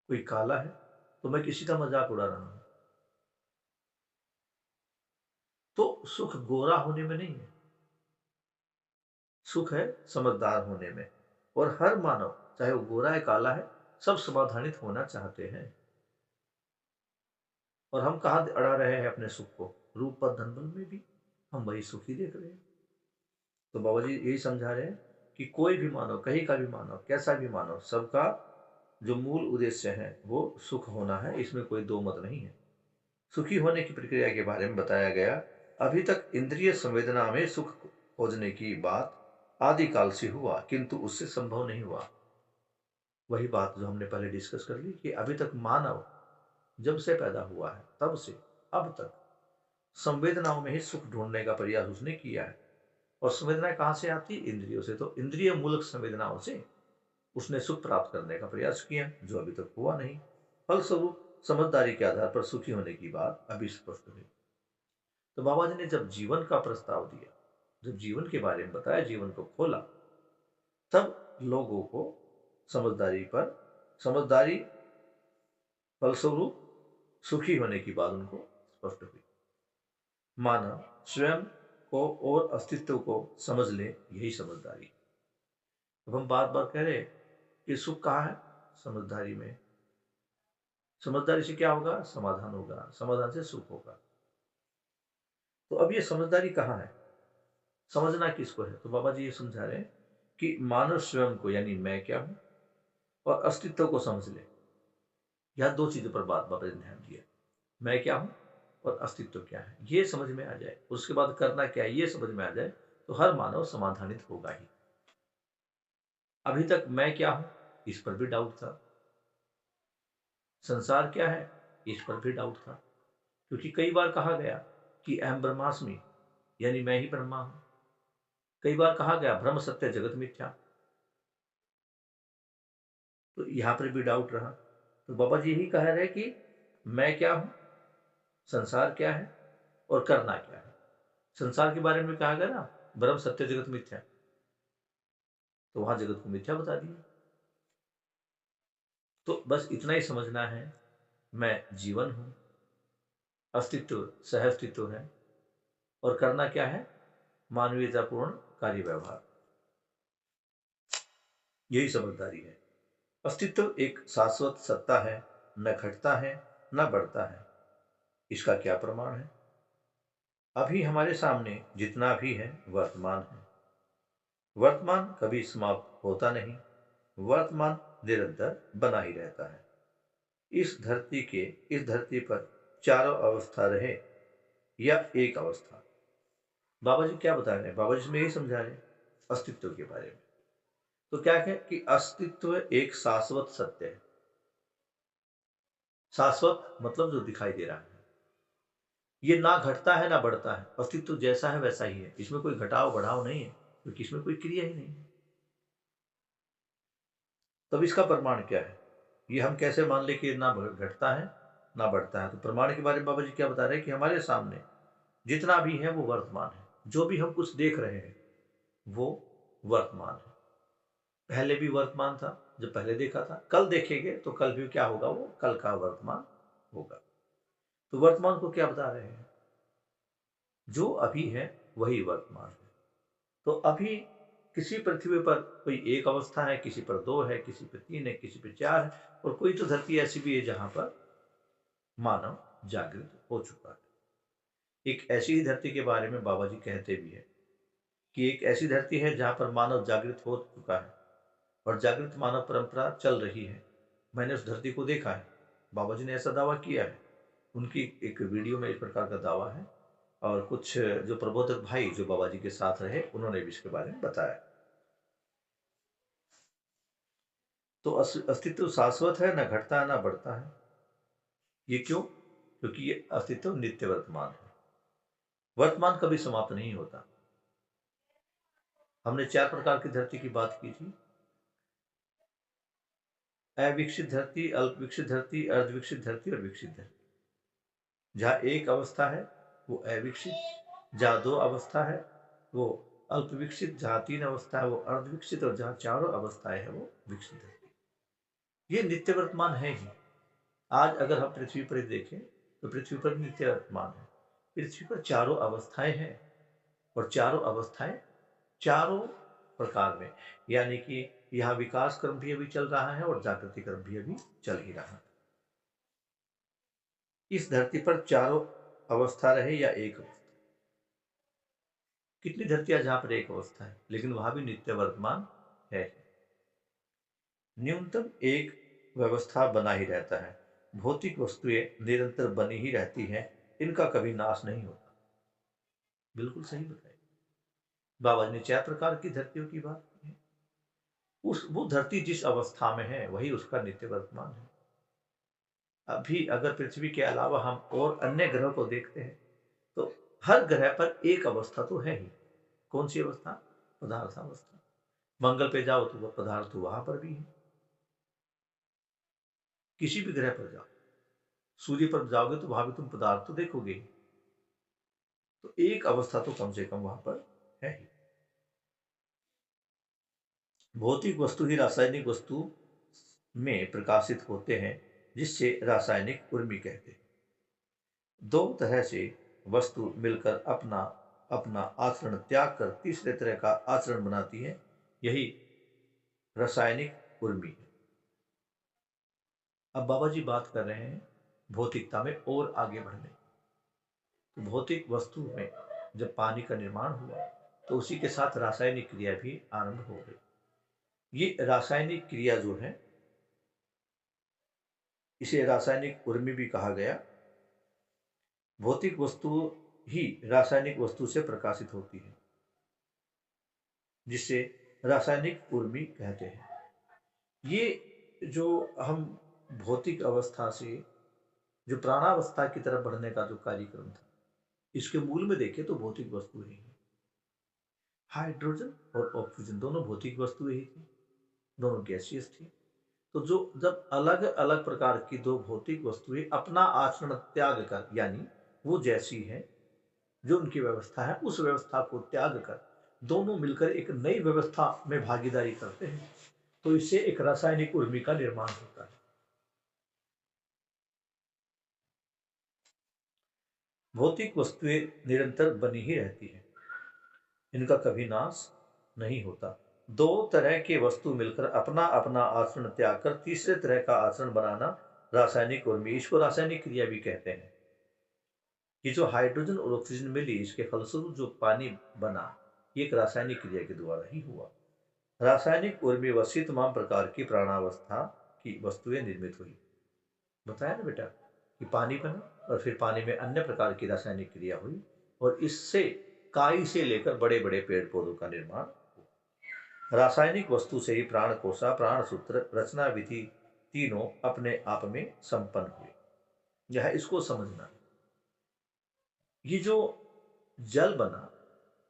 कोई काला है, तो मैं किसी का मजाक उड़ा रहा हूं। तो सुख गोरा होने में नहीं है, सुख है समझदार होने में। और हर मानव चाहे वो गोरा है, काला है, सब समाधानित होना चाहते हैं। और हम कहाँ अड़ा रहे हैं अपने सुख को, रूप पर धनबल में भी हम वही सुखी देख रहे हैं। तो बाबा जी यही समझा रहे हैं कि कोई भी मानव, कहीं का भी मानव, कैसा भी मानव, सबका जो मूल उद्देश्य है वो सुख होना है। इसमें कोई दो मत नहीं है। सुखी होने की प्रक्रिया के बारे में बताया गया। अभी तक इंद्रिय संवेदना में सुख खोजने की बात आदिकाल से हुआ, किंतु उससे संभव नहीं हुआ। वही बात जो हमने पहले डिस्कस कर ली कि अभी तक मानव जब से पैदा हुआ है तब से अब तक संवेदनाओं में ही सुख ढूंढने का प्रयास उसने किया है। और संवेदनाएं कहां से आती? इंद्रियों से। तो इंद्रिय मूलक संवेदनाओं से उसने सुख प्राप्त करने का प्रयास किया, जो अभी तक हुआ नहीं। फलस्वरूप समझदारी के आधार पर सुखी होने की बात अभी स्पष्ट हुई। तो बाबा जी ने जब जीवन का प्रस्ताव दिया, जब जीवन के बारे में बताया, जीवन को खोला, तब लोगों को समझदारी फलस्वरूप सुखी होने की बात उनको स्पष्ट हुई। मानव स्वयं को और अस्तित्व को समझ ले, यही समझदारी। अब हम बार बार कह रहे कि सुख कहाँ है? समझदारी में। समझदारी से क्या होगा? समाधान होगा, समाधान से सुख होगा। तो अब ये समझदारी कहाँ है? समझना किसको है? तो बाबा जी ये समझा रहे हैं कि मानव स्वयं को, यानी मैं क्या हूं, और अस्तित्व को समझ ले। यह दो चीजों पर बाबा जी ने ध्यान दिया। मैं क्या हूं और अस्तित्व क्या है, ये समझ में आ जाए, उसके बाद करना क्या है ये समझ में आ जाए, तो हर मानव समाधानित होगा ही। अभी तक मैं क्या हूं, इस पर भी डाउट था। संसार क्या है, इस पर भी डाउट था। क्योंकि कई बार कहा गया कि अहम ब्रह्मास्मि, यानी मैं ही ब्रह्मा हूं। कई बार कहा गया ब्रह्म सत्य जगत मिथ्या, तो यहां पर भी डाउट रहा। तो बाबा जी यही कह रहे कि मैं क्या हूं, संसार क्या है, और करना क्या है। संसार के बारे में कहा गया ना, ब्रह्म सत्य जगत मिथ्या, तो वहां जगत को मिथ्या बता दिया। तो बस इतना ही समझना है, मैं जीवन हूं, अस्तित्व सह अस्तित्व है, और करना क्या है, मानवीयतापूर्ण कार्य व्यवहार, यही समझदारी है। अस्तित्व एक शाश्वत सत्ता है, न घटता है न बढ़ता है। इसका क्या प्रमाण है? अभी हमारे सामने जितना भी है वर्तमान है। वर्तमान कभी समाप्त होता नहीं, वर्तमान निरंतर बना ही रहता है। इस धरती पर चारों अवस्था रहे या एक अवस्था। बाबा जी क्या बता रहे हैं? बाबा जी में यही समझा रहे हैं अस्तित्व के बारे में। तो क्या है कि अस्तित्व एक शाश्वत सत्य है। शाश्वत मतलब जो दिखाई दे रहा है, ये ना घटता है ना बढ़ता है। अस्तित्व जैसा है वैसा ही है, इसमें कोई घटाव बढ़ाव नहीं है, क्योंकि इसमें कोई क्रिया ही नहीं है। तब इसका प्रमाण क्या है? ये हम कैसे मान ले कि ना घटता है ना बढ़ता है? तो प्रमाण के बारे में बाबा जी क्या बता रहे हैं कि हमारे सामने जितना भी है वो वर्तमान है। जो भी हम कुछ देख रहे हैं वो वर्तमान है। पहले भी वर्तमान था जब पहले देखा था, कल देखेंगे तो कल भी क्या होगा, वो कल का वर्तमान होगा। तो वर्तमान को क्या बता रहे हैं? जो अभी है वही वर्तमान है। तो अभी किसी पृथ्वी पर कोई एक अवस्था है, किसी पर दो है, किसी पर तीन है, किसी पर चार है, और कोई तो धरती ऐसी भी है जहां पर मानव जागृत हो चुका है। एक ऐसी ही धरती के बारे में बाबा जी कहते भी है कि एक ऐसी धरती है जहां पर मानव जागृत हो चुका है और जागृत मानव परंपरा चल रही है। मैंने उस धरती को देखा है, बाबा जी ने ऐसा दावा किया है। उनकी एक वीडियो में इस प्रकार का दावा है, और कुछ जो प्रबोधक भाई जो बाबा जी के साथ रहे उन्होंने भी इसके बारे में बताया। तो अस्तित्व शाश्वत है, ना घटता है ना बढ़ता है। ये क्यों? क्योंकि ये अस्तित्व नित्य वर्तमान है। वर्तमान कभी समाप्त नहीं होता। हमने 4 प्रकार की धरती की बात की थी। अविकसित धरती, अल्प विकसित धरती, अर्धविकसित धरती और विकसित धरती। जहाँ एक अवस्था है वो अविकसित, जहाँ 2 अवस्था है वो अल्प विकसित, जहाँ 3 अवस्था है वो अर्धविकसित, और जहाँ चारों अवस्थाएं है वो विकसित धरती। ये नित्य वर्तमान है ही। आज अगर हम पृथ्वी पर देखें तो पृथ्वी पर नित्य वर्तमान है। पृथ्वी पर चारों अवस्थाएं हैं, और चारों अवस्थाएं चारों प्रकार में, यानी कि यहाँ विकास क्रम भी अभी चल रहा है और जागृति क्रम भी अभी चल ही रहा है। इस धरती पर चारों अवस्था रहे या एक अवस्था, कितनी धरतियां जहां पर एक अवस्था है लेकिन वहां भी नित्य वर्तमान है। न्यूनतम एक व्यवस्था बना ही रहता है। भौतिक वस्तुएं निरंतर बनी ही रहती हैं, इनका कभी नाश नहीं होता। बिल्कुल सही बताया। बाबा जी ने 4 प्रकार की धरतियों की बात की है। उस वो धरती जिस अवस्था में है वही उसका नित्य वर्तमान है। अभी अगर पृथ्वी के अलावा हम और अन्य ग्रह को देखते हैं तो हर ग्रह पर एक अवस्था तो है ही। कौन सी अवस्था? पदार्थ अवस्था। मंगल पे जाओ तो वह पदार्थ तो वहां पर भी है। किसी भी ग्रह पर जाओ, सूर्य पर जाओगे तो वहां भी तुम पदार्थ तो देखोगे। तो एक अवस्था तो कम से कम वहां पर है ही। भौतिक वस्तु ही रासायनिक वस्तु में प्रकाशित होते हैं, जिससे रासायनिक उर्मी कहते हैं। 2 तरह से वस्तु मिलकर अपना अपना आचरण त्याग कर तीसरे तरह का आचरण बनाती है, यही रासायनिक उर्मी है। अब बाबा जी बात कर रहे हैं भौतिकता में और आगे बढ़ने। तो भौतिक वस्तु में जब पानी का निर्माण हुआ तो उसी के साथ रासायनिक क्रिया भी आरंभ हो गई। ये रासायनिक क्रिया जो है इसे रासायनिक उर्मी भी कहा गया। भौतिक वस्तु ही रासायनिक वस्तु से प्रकाशित होती है, जिसे रासायनिक उर्मी कहते हैं। ये जो हम भौतिक अवस्था से जो प्राणावस्था की तरफ बढ़ने का जो कार्यक्रम था, इसके मूल में देखें तो भौतिक वस्तु ही है। हाइड्रोजन और ऑक्सीजन दोनों भौतिक वस्तुएं ही थी, दोनों गैसियस थी। तो जो जब अलग अलग प्रकार की दो भौतिक वस्तुएं अपना आचरण त्याग कर, यानी वो जैसी है जो उनकी व्यवस्था है उस व्यवस्था को त्याग कर दोनों मिलकर एक नई व्यवस्था में भागीदारी करते हैं, तो इससे एक रासायनिक उर्मी का निर्माण होता है। भौतिक वस्तुएं निरंतर बनी ही रहती है, इनका कभी नाश नहीं होता। 2 तरह के वस्तु मिलकर अपना अपना आचरण त्याग कर तीसरे तरह का आचरण बनाना रासायनिक उर्मी, इसको रासायनिक क्रिया भी कहते हैं। ये जो हाइड्रोजन और ऑक्सीजन मिली इसके फलस्वरूप जो पानी बना, ये एक रासायनिक क्रिया के द्वारा ही हुआ। रासायनिक उर्मी वशी तमाम प्रकार की प्राणावस्था की वस्तुएं निर्मित हुई। बताया ना बेटा कि पानी बना और फिर पानी में अन्य प्रकार की रासायनिक क्रिया हुई, और इससे काई से लेकर बड़े बड़े पेड़ पौधों का निर्माण हुआ। रासायनिक वस्तु से ही प्राण कोशा, प्राण सूत्र, रचना विधि तीनों अपने आप में संपन्न हुए। यह इसको समझना है। ये जो जल बना,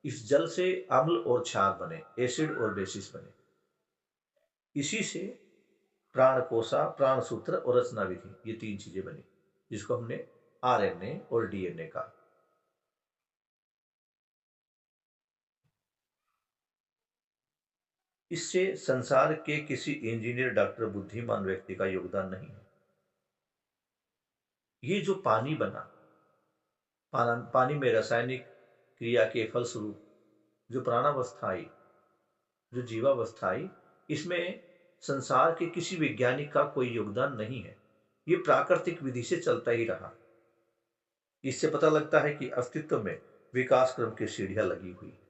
इस जल से अम्ल और क्षार बने, एसिड और बेसिस बने। इसी से प्राण कोशा, प्राण सूत्र और रचना विधि, ये 3 चीजें बनी, जिसको हमने आरएनए और डीएनए कहा। इससे संसार के किसी इंजीनियर, डॉक्टर, बुद्धिमान व्यक्ति का योगदान नहीं है। ये जो पानी बना, पानी में रासायनिक क्रिया के फलस्वरूप जो प्राणावस्था आई, जो जीवावस्था आई, इसमें संसार के किसी वैज्ञानिक का कोई योगदान नहीं है। ये प्राकृतिक विधि से चलता ही रहा। इससे पता लगता है कि अस्तित्व में विकास क्रम की सीढ़ियां लगी हुई है।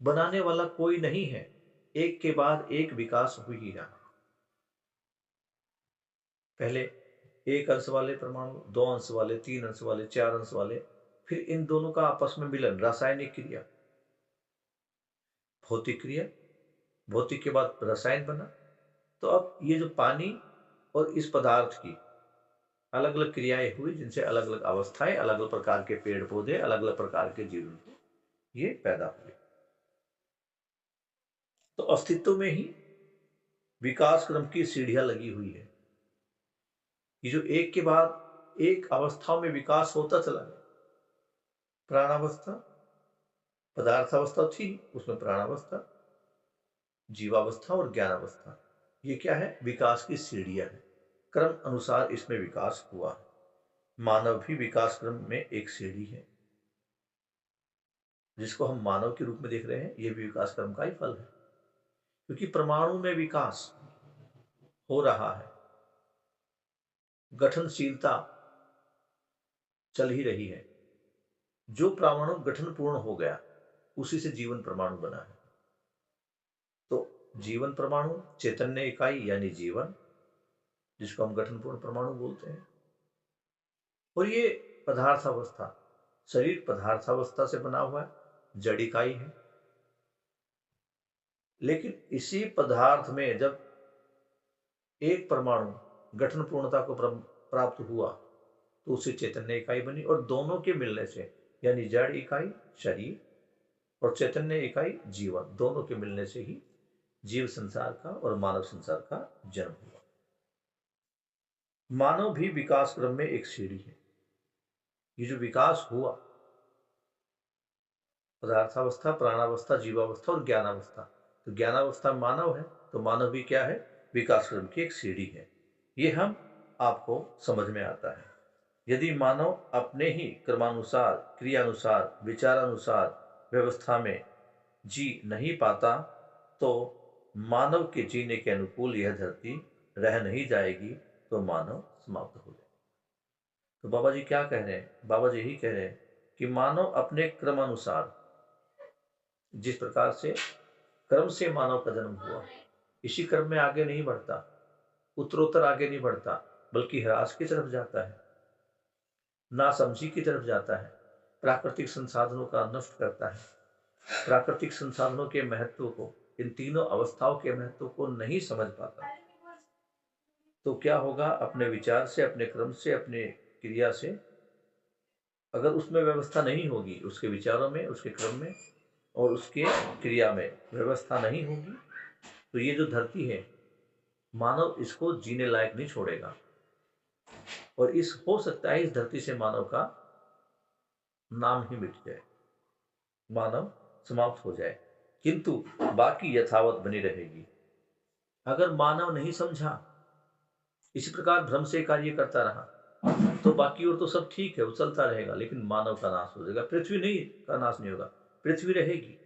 बनाने वाला कोई नहीं है, एक के बाद एक विकास हो ही रहा। पहले 1 अंश वाले परमाणु, 2 अंश वाले, 3 अंश वाले, 4 अंश वाले, फिर इन दोनों का आपस में मिलन, रासायनिक क्रिया, भौतिक क्रिया, भौतिक के बाद रसायन बना। तो अब ये जो पानी और इस पदार्थ की अलग अलग क्रियाएं हुई, जिनसे अलग अलग अवस्थाएं, अलग अलग प्रकार के पेड़ पौधे, अलग अलग प्रकार के जीव जंतु ये पैदा हुए। तो अस्तित्व में ही विकास क्रम की सीढ़ियां लगी हुई है। ये जो एक के बाद एक अवस्थाओं में विकास होता चला गया, प्राणावस्था, पदार्थावस्था थी, उसमें प्राणावस्था, जीवावस्था और ज्ञानावस्था, ये क्या है? विकास की सीढ़ियां है। क्रम अनुसार इसमें विकास हुआ है। मानव भी विकास क्रम में एक सीढ़ी है। जिसको हम मानव के रूप में देख रहे हैं, यह भी विकास क्रम का ही फल है। क्योंकि परमाणु में विकास हो रहा है, गठनशीलता चल ही रही है। जो परमाणु गठन पूर्ण हो गया, उसी से जीवन परमाणु बना है। तो जीवन परमाणु, चैतन्य इकाई यानी जीवन, जिसको हम गठन पूर्ण परमाणु बोलते हैं। और ये पदार्थावस्था, शरीर पदार्थावस्था से बना हुआ है, जड़ इकाई है। लेकिन इसी पदार्थ में जब एक परमाणु गठन पूर्णता को प्राप्त हुआ, तो उसे चैतन्य इकाई बनी। और दोनों के मिलने से, यानी जड़ इकाई शरीर और चैतन्य इकाई जीवन, दोनों के मिलने से ही जीव संसार का और मानव संसार का जन्म हुआ। मानव भी विकास क्रम में एक सीढ़ी है। ये जो विकास हुआ, पदार्थावस्था, प्राणावस्था, जीवावस्था और ज्ञानावस्था, तो ज्ञानावस्था मानव है, तो मानव भी क्या है? विकास क्रम की एक सीढ़ी है। ये हम आपको समझ में आता है। यदि मानव अपने ही क्रमानुसार, क्रियानुसार, विचारानुसार व्यवस्था में जी नहीं पाता, तो मानव के जीने के अनुकूल यह धरती रह नहीं जाएगी, तो मानव समाप्त हो जाएगा। तो बाबा जी क्या कह रहे हैं? बाबा जी यही कह रहे हैं कि मानव अपने क्रमानुसार, जिस प्रकार से क्रम से मानव का जन्म हुआ, इसी क्रम में आगे नहीं बढ़ता, उत्तरोत्तर आगे नहीं बढ़ता, बल्कि ह्रास की तरफ जाता है, नासमझी की तरफ जाता है, प्राकृतिक संसाधनों का नष्ट करता है, प्राकृतिक संसाधनों के महत्व को, इन तीनों अवस्थाओं के महत्व को नहीं समझ पाता। तो क्या होगा? अपने विचार से, अपने क्रम से, अपने क्रिया से, अगर उसमें व्यवस्था नहीं होगी, उसके विचारों में, उसके क्रम में और उसके क्रिया में व्यवस्था नहीं होगी, तो ये जो धरती है, मानव इसको जीने लायक नहीं छोड़ेगा। और इस हो सकता है इस धरती से मानव का नाम ही मिट जाए, मानव समाप्त हो जाए, किंतु बाकी यथावत बनी रहेगी। अगर मानव नहीं समझा, इसी प्रकार भ्रम से कार्य करता रहा, तो बाकी और तो सब ठीक है, वो चलता रहेगा, लेकिन मानव का नाश हो जाएगा। पृथ्वी नहीं का नाश नहीं होगा, पृथ्वी रहेगी।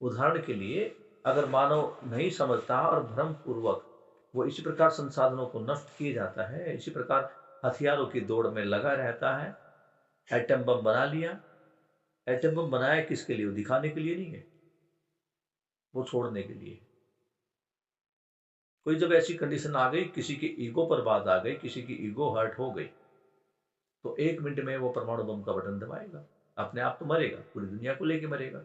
उदाहरण के लिए, अगर मानव नहीं समझता और भ्रम पूर्वक वो इसी प्रकार संसाधनों को नष्ट किए जाता है, इसी प्रकार हथियारों की दौड़ में लगा रहता है, एटम बम बना लिया। एटम बम बनाया किसके लिए? वो दिखाने के लिए नहीं है, वो छोड़ने के लिए। कोई जब ऐसी कंडीशन आ गई, किसी की ईगो पर बात आ गई, किसी की ईगो हर्ट हो गई, तो 1 मिनट में वो परमाणु बम का बटन दबाएगा, अपने आप तो मरेगा, पूरी दुनिया को लेके मरेगा।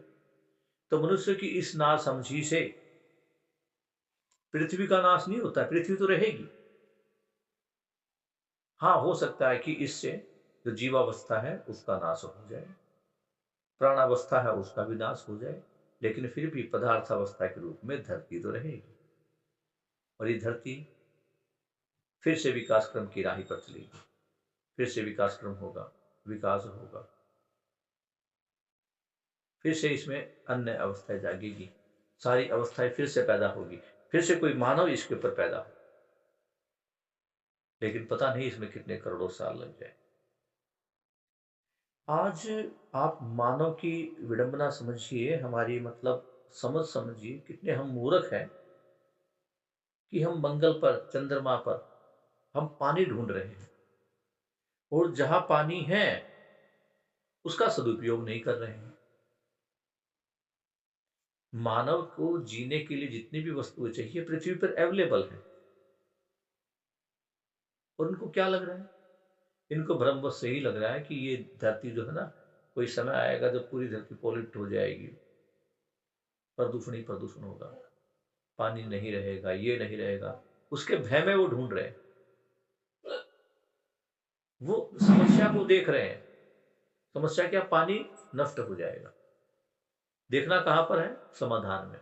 तो मनुष्य की इस नासमझी से पृथ्वी का नाश नहीं होता है, पृथ्वी तो रहेगी। हाँ, हो सकता है कि इससे जो जीवावस्था है उसका नाश हो जाए, प्राणावस्था है उसका भी नाश हो जाए, लेकिन फिर भी पदार्थावस्था के रूप में धरती तो रहेगी। और ये धरती फिर से विकास क्रम की राह पर चलेगी, फिर से विकास क्रम होगा, विकास होगा, फिर से इसमें अन्य अवस्थाएं जागेगी, सारी अवस्थाएं फिर से पैदा होगी, फिर से कोई मानव इसके ऊपर पैदा हो, लेकिन पता नहीं इसमें कितने करोड़ों साल लग जाए। आज आप मानव की विडंबना समझिए, हमारी मतलब समझ समझिए, कितने हम मूर्ख हैं कि हम मंगल पर, चंद्रमा पर हम पानी ढूंढ रहे हैं और जहां पानी है उसका सदुपयोग नहीं कर रहे हैं। मानव को जीने के लिए जितनी भी वस्तुएं चाहिए पृथ्वी पर अवेलेबल है, और उनको क्या लग रहा है, इनको भ्रमवश से ही लग रहा है कि ये धरती जो है ना, कोई समय आएगा जब पूरी धरती पॉल्यूट हो जाएगी, प्रदूषण ही प्रदूषण होगा, पानी नहीं रहेगा, ये नहीं रहेगा, उसके भय में वो ढूंढ रहे हैं, वो समस्या को देख रहे हैं। समस्या क्या? पानी नष्ट हो जाएगा। देखना कहां पर है? समाधान में,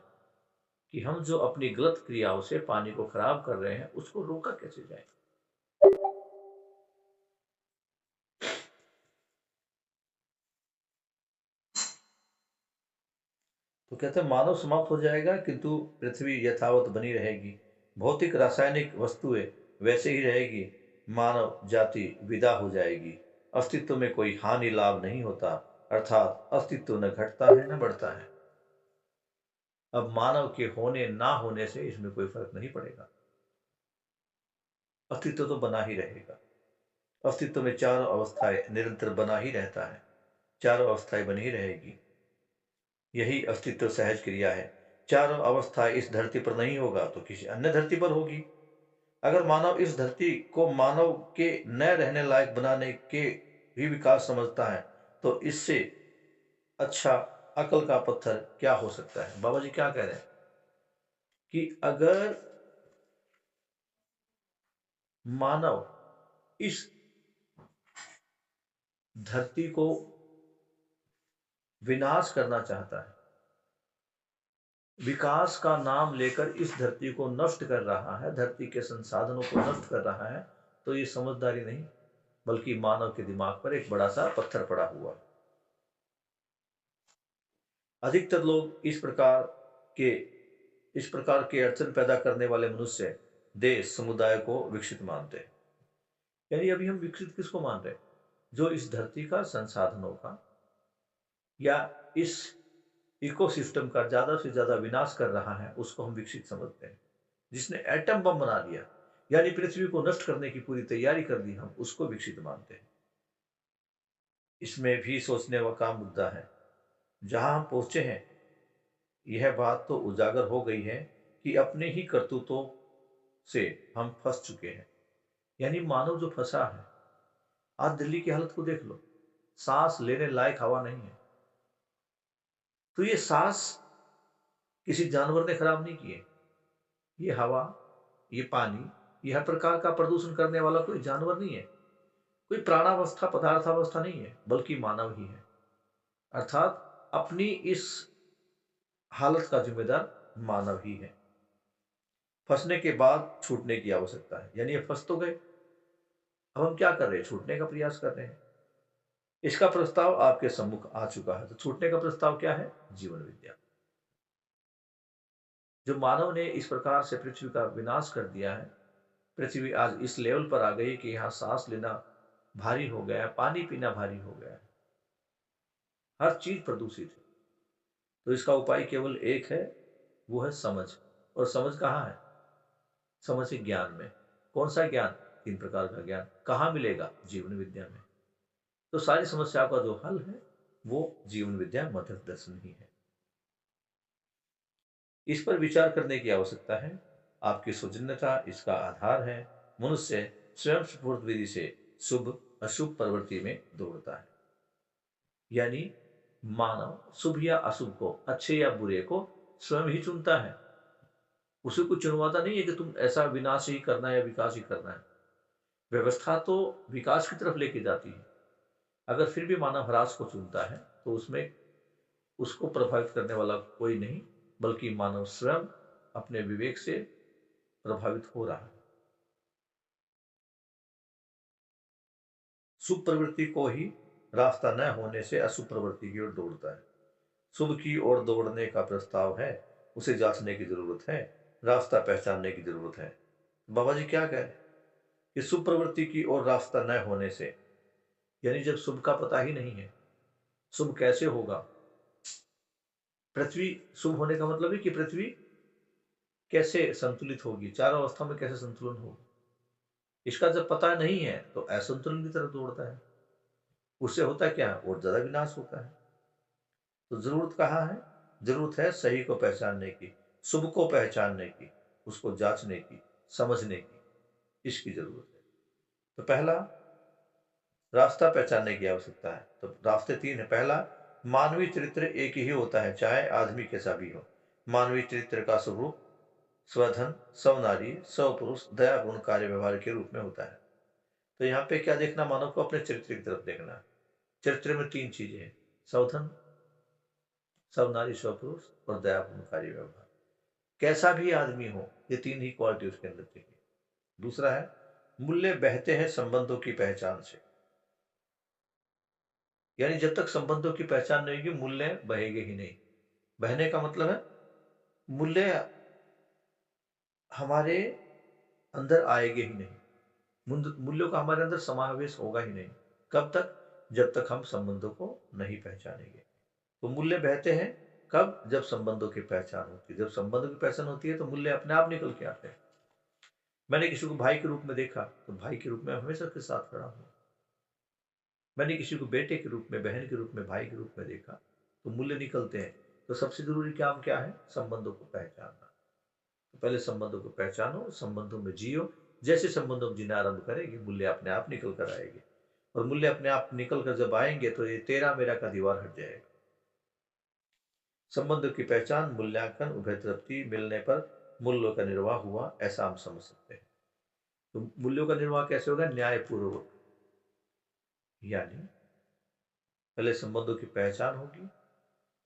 कि हम जो अपनी गलत क्रियाओं से पानी को खराब कर रहे हैं उसको रोका कैसे जाए। तो कहते हैं मानव समाप्त हो जाएगा किंतु पृथ्वी यथावत बनी रहेगी, भौतिक रासायनिक वस्तुएं वैसे ही रहेगी, मानव जाति विदा हो जाएगी, अस्तित्व में कोई हानि लाभ नहीं होता, अर्थात अस्तित्व न घटता है न बढ़ता है। अब मानव के होने ना होने से इसमें कोई फर्क नहीं पड़ेगा, अस्तित्व तो बना ही रहेगा। अस्तित्व में चारों अवस्थाएं निरंतर बना ही रहता है, चारों अवस्थाएं बनी ही रहेगी, यही अस्तित्व सहज क्रिया है। चारों अवस्थाएं इस धरती पर नहीं होगा तो किसी अन्य धरती पर होगी। अगर मानव इस धरती को मानव के न रहने लायक बनाने के भी विकास समझता है तो इससे अच्छा अकल का पत्थर क्या हो सकता है। बाबा जी क्या कह रहे हैं कि अगर मानव इस धरती को विनाश करना चाहता है, विकास का नाम लेकर इस धरती को नष्ट कर रहा है, धरती के संसाधनों को नष्ट कर रहा है, तो ये समझदारी नहीं बल्कि मानव के दिमाग पर एक बड़ा सा पत्थर पड़ा हुआ है। अधिकतर लोग इस प्रकार के अड़चन पैदा करने वाले मनुष्य देश समुदाय को विकसित मानते हैं। यानी अभी हम विकसित किसको मान रहे हैं? जो इस धरती का संसाधनों का या इस इकोसिस्टम का ज्यादा से ज्यादा विनाश कर रहा है उसको हम विकसित समझते हैं। जिसने एटम बम बना दिया यानी पृथ्वी को नष्ट करने की पूरी तैयारी कर दी, हम उसको विकसित मानते हैं। इसमें भी सोचने का मुद्दा है। जहां हम पहुंचे हैं यह बात तो उजागर हो गई है कि अपने ही करतूतों से हम फंस चुके हैं। यानी मानव जो फंसा है, आज दिल्ली की हालत को देख लो, सांस लेने लायक हवा नहीं है। तो ये सांस किसी जानवर ने खराब नहीं किए, ये हवा, ये पानी, यह प्रकार का प्रदूषण करने वाला कोई जानवर नहीं है, कोई प्राणावस्था पदार्थावस्था नहीं है, बल्कि मानव ही है। अर्थात अपनी इस हालत का जिम्मेदार मानव ही है। फंसने के बाद छूटने की आवश्यकता है। यानी ये फंस तो गए, अब हम क्या कर रहे हैं? छूटने का प्रयास कर रहे हैं। इसका प्रस्ताव आपके सम्मुख आ चुका है। तो छूटने का प्रस्ताव क्या है? जीवन विद्या। जो मानव ने इस प्रकार से पृथ्वी का विनाश कर दिया है, पृथ्वी आज इस लेवल पर आ गई कि यहां सांस लेना भारी हो गया है, पानी पीना भारी हो गया है, हर चीज प्रदूषित है। तो इसका उपाय केवल एक है, वो है समझ। और समझ कहाँ है? समझ है ज्ञान में। कौन सा ज्ञान? 3 प्रकार का ज्ञान। कहाँ मिलेगा? जीवन विद्या में। तो सारी समस्या का जो हल है वो जीवन विद्या मध्य दर्शन ही है। इस पर विचार करने की आवश्यकता है। आपकी सौजन्यता इसका आधार है। मनुष्य स्वयं स्फूर्त विधि से शुभ अशुभ प्रवृत्ति में दौड़ता है। यानी मानव शुभ या अशुभ को, अच्छे या बुरे को स्वयं ही चुनता है। उसे कुछ चुनवाता नहीं है कि तुम ऐसा विनाश ही करना है या विकास ही करना है। व्यवस्था तो विकास की तरफ लेके जाती है। अगर फिर भी मानव ह्रास को चुनता है तो उसमें उसको प्रभावित करने वाला कोई नहीं, बल्कि मानव स्वयं अपने विवेक से प्रभावित हो रहा है। शुभ प्रवृत्ति को ही रास्ता न होने से अशुभ प्रवृत्ति की ओर दौड़ता है। शुभ की ओर दौड़ने का प्रस्ताव है, उसे जांचने की जरूरत है, रास्ता पहचानने की जरूरत है। बाबा जी क्या कह रहे हैं कि शुभ प्रवृत्ति की ओर रास्ता न होने से, यानी जब शुभ का पता ही नहीं है, शुभ कैसे होगा। पृथ्वी शुभ होने का मतलब है कि पृथ्वी कैसे संतुलित होगी, चारों अवस्था में कैसे संतुलन होगा, इसका जब पता नहीं है तो असंतुलन की तरफ दौड़ता है। उससे होता क्या है, और ज्यादा विनाश होता है। तो जरूरत कहाँ है, जरूरत है सही को पहचानने की, शुभ को पहचानने की, उसको जांचने की, समझने की, इसकी जरूरत है। तो पहला रास्ता पहचानने की आवश्यकता है। तो रास्ते तीन है। पहला, मानवीय चरित्र एक ही होता है चाहे आदमी कैसा भी हो। मानवीय चरित्र का स्वरूप स्वधन, स्वनारी, स्वपुरुष, दया गुण, कार्य व्यवहार के रूप में होता है। तो यहाँ पे क्या देखना, मानव को अपने चरित्र की तरफ देखना है। चरित्र में तीन चीजें हैं, स्वधन, स्वनारी, स्वपुरुष और दया गुण, कार्य व्यवहार। कैसा भी आदमी हो, ये तीन ही क्वालिटी उसके अंदर चाहिए। दूसरा है, मूल्य बहते हैं संबंधों की पहचान से, यानी जब तक संबंधों की पहचान नहीं होगी मूल्य बहेंगे ही नहीं। बहने का मतलब है मूल्य हमारे अंदर आएंगे ही नहीं, मूल्यों का हमारे अंदर समावेश होगा ही नहीं। कब तक, जब तक हम संबंधों को नहीं पहचानेंगे। तो मूल्य बहते हैं कब, जब संबंधों की पहचान होती है। जब संबंधों की पहचान होती है तो मूल्य अपने आप निकल के आते हैं। मैंने किसी को भाई के रूप में देखा तो भाई के रूप में हमेशा उसके साथ खड़ा हूं। मैंने किसी को बेटे के रूप में, बहन के रूप में, भाई के रूप में देखा तो मूल्य निकलते हैं। तो सबसे जरूरी काम क्या है, संबंधों को पहचानना। तो पहले संबंधों को पहचानो, संबंधों में जियो। जैसे संबंधों में जीना आरंभ करेंगे मूल्य अपने आप निकल कर आएंगे। और मूल्य अपने आप निकल कर जब आएंगे तो ये तेरा मेरा का दीवार हट जाएगा। संबंधों की पहचान, मूल्यांकन, उभय तृप्ति मिलने पर मूल्यों का निर्वाह हुआ, ऐसा हम समझ सकते हैं। तो मूल्यों का निर्वाह कैसे होगा, न्यायपूर्वक। यानी पहले संबंधों की पहचान होगी,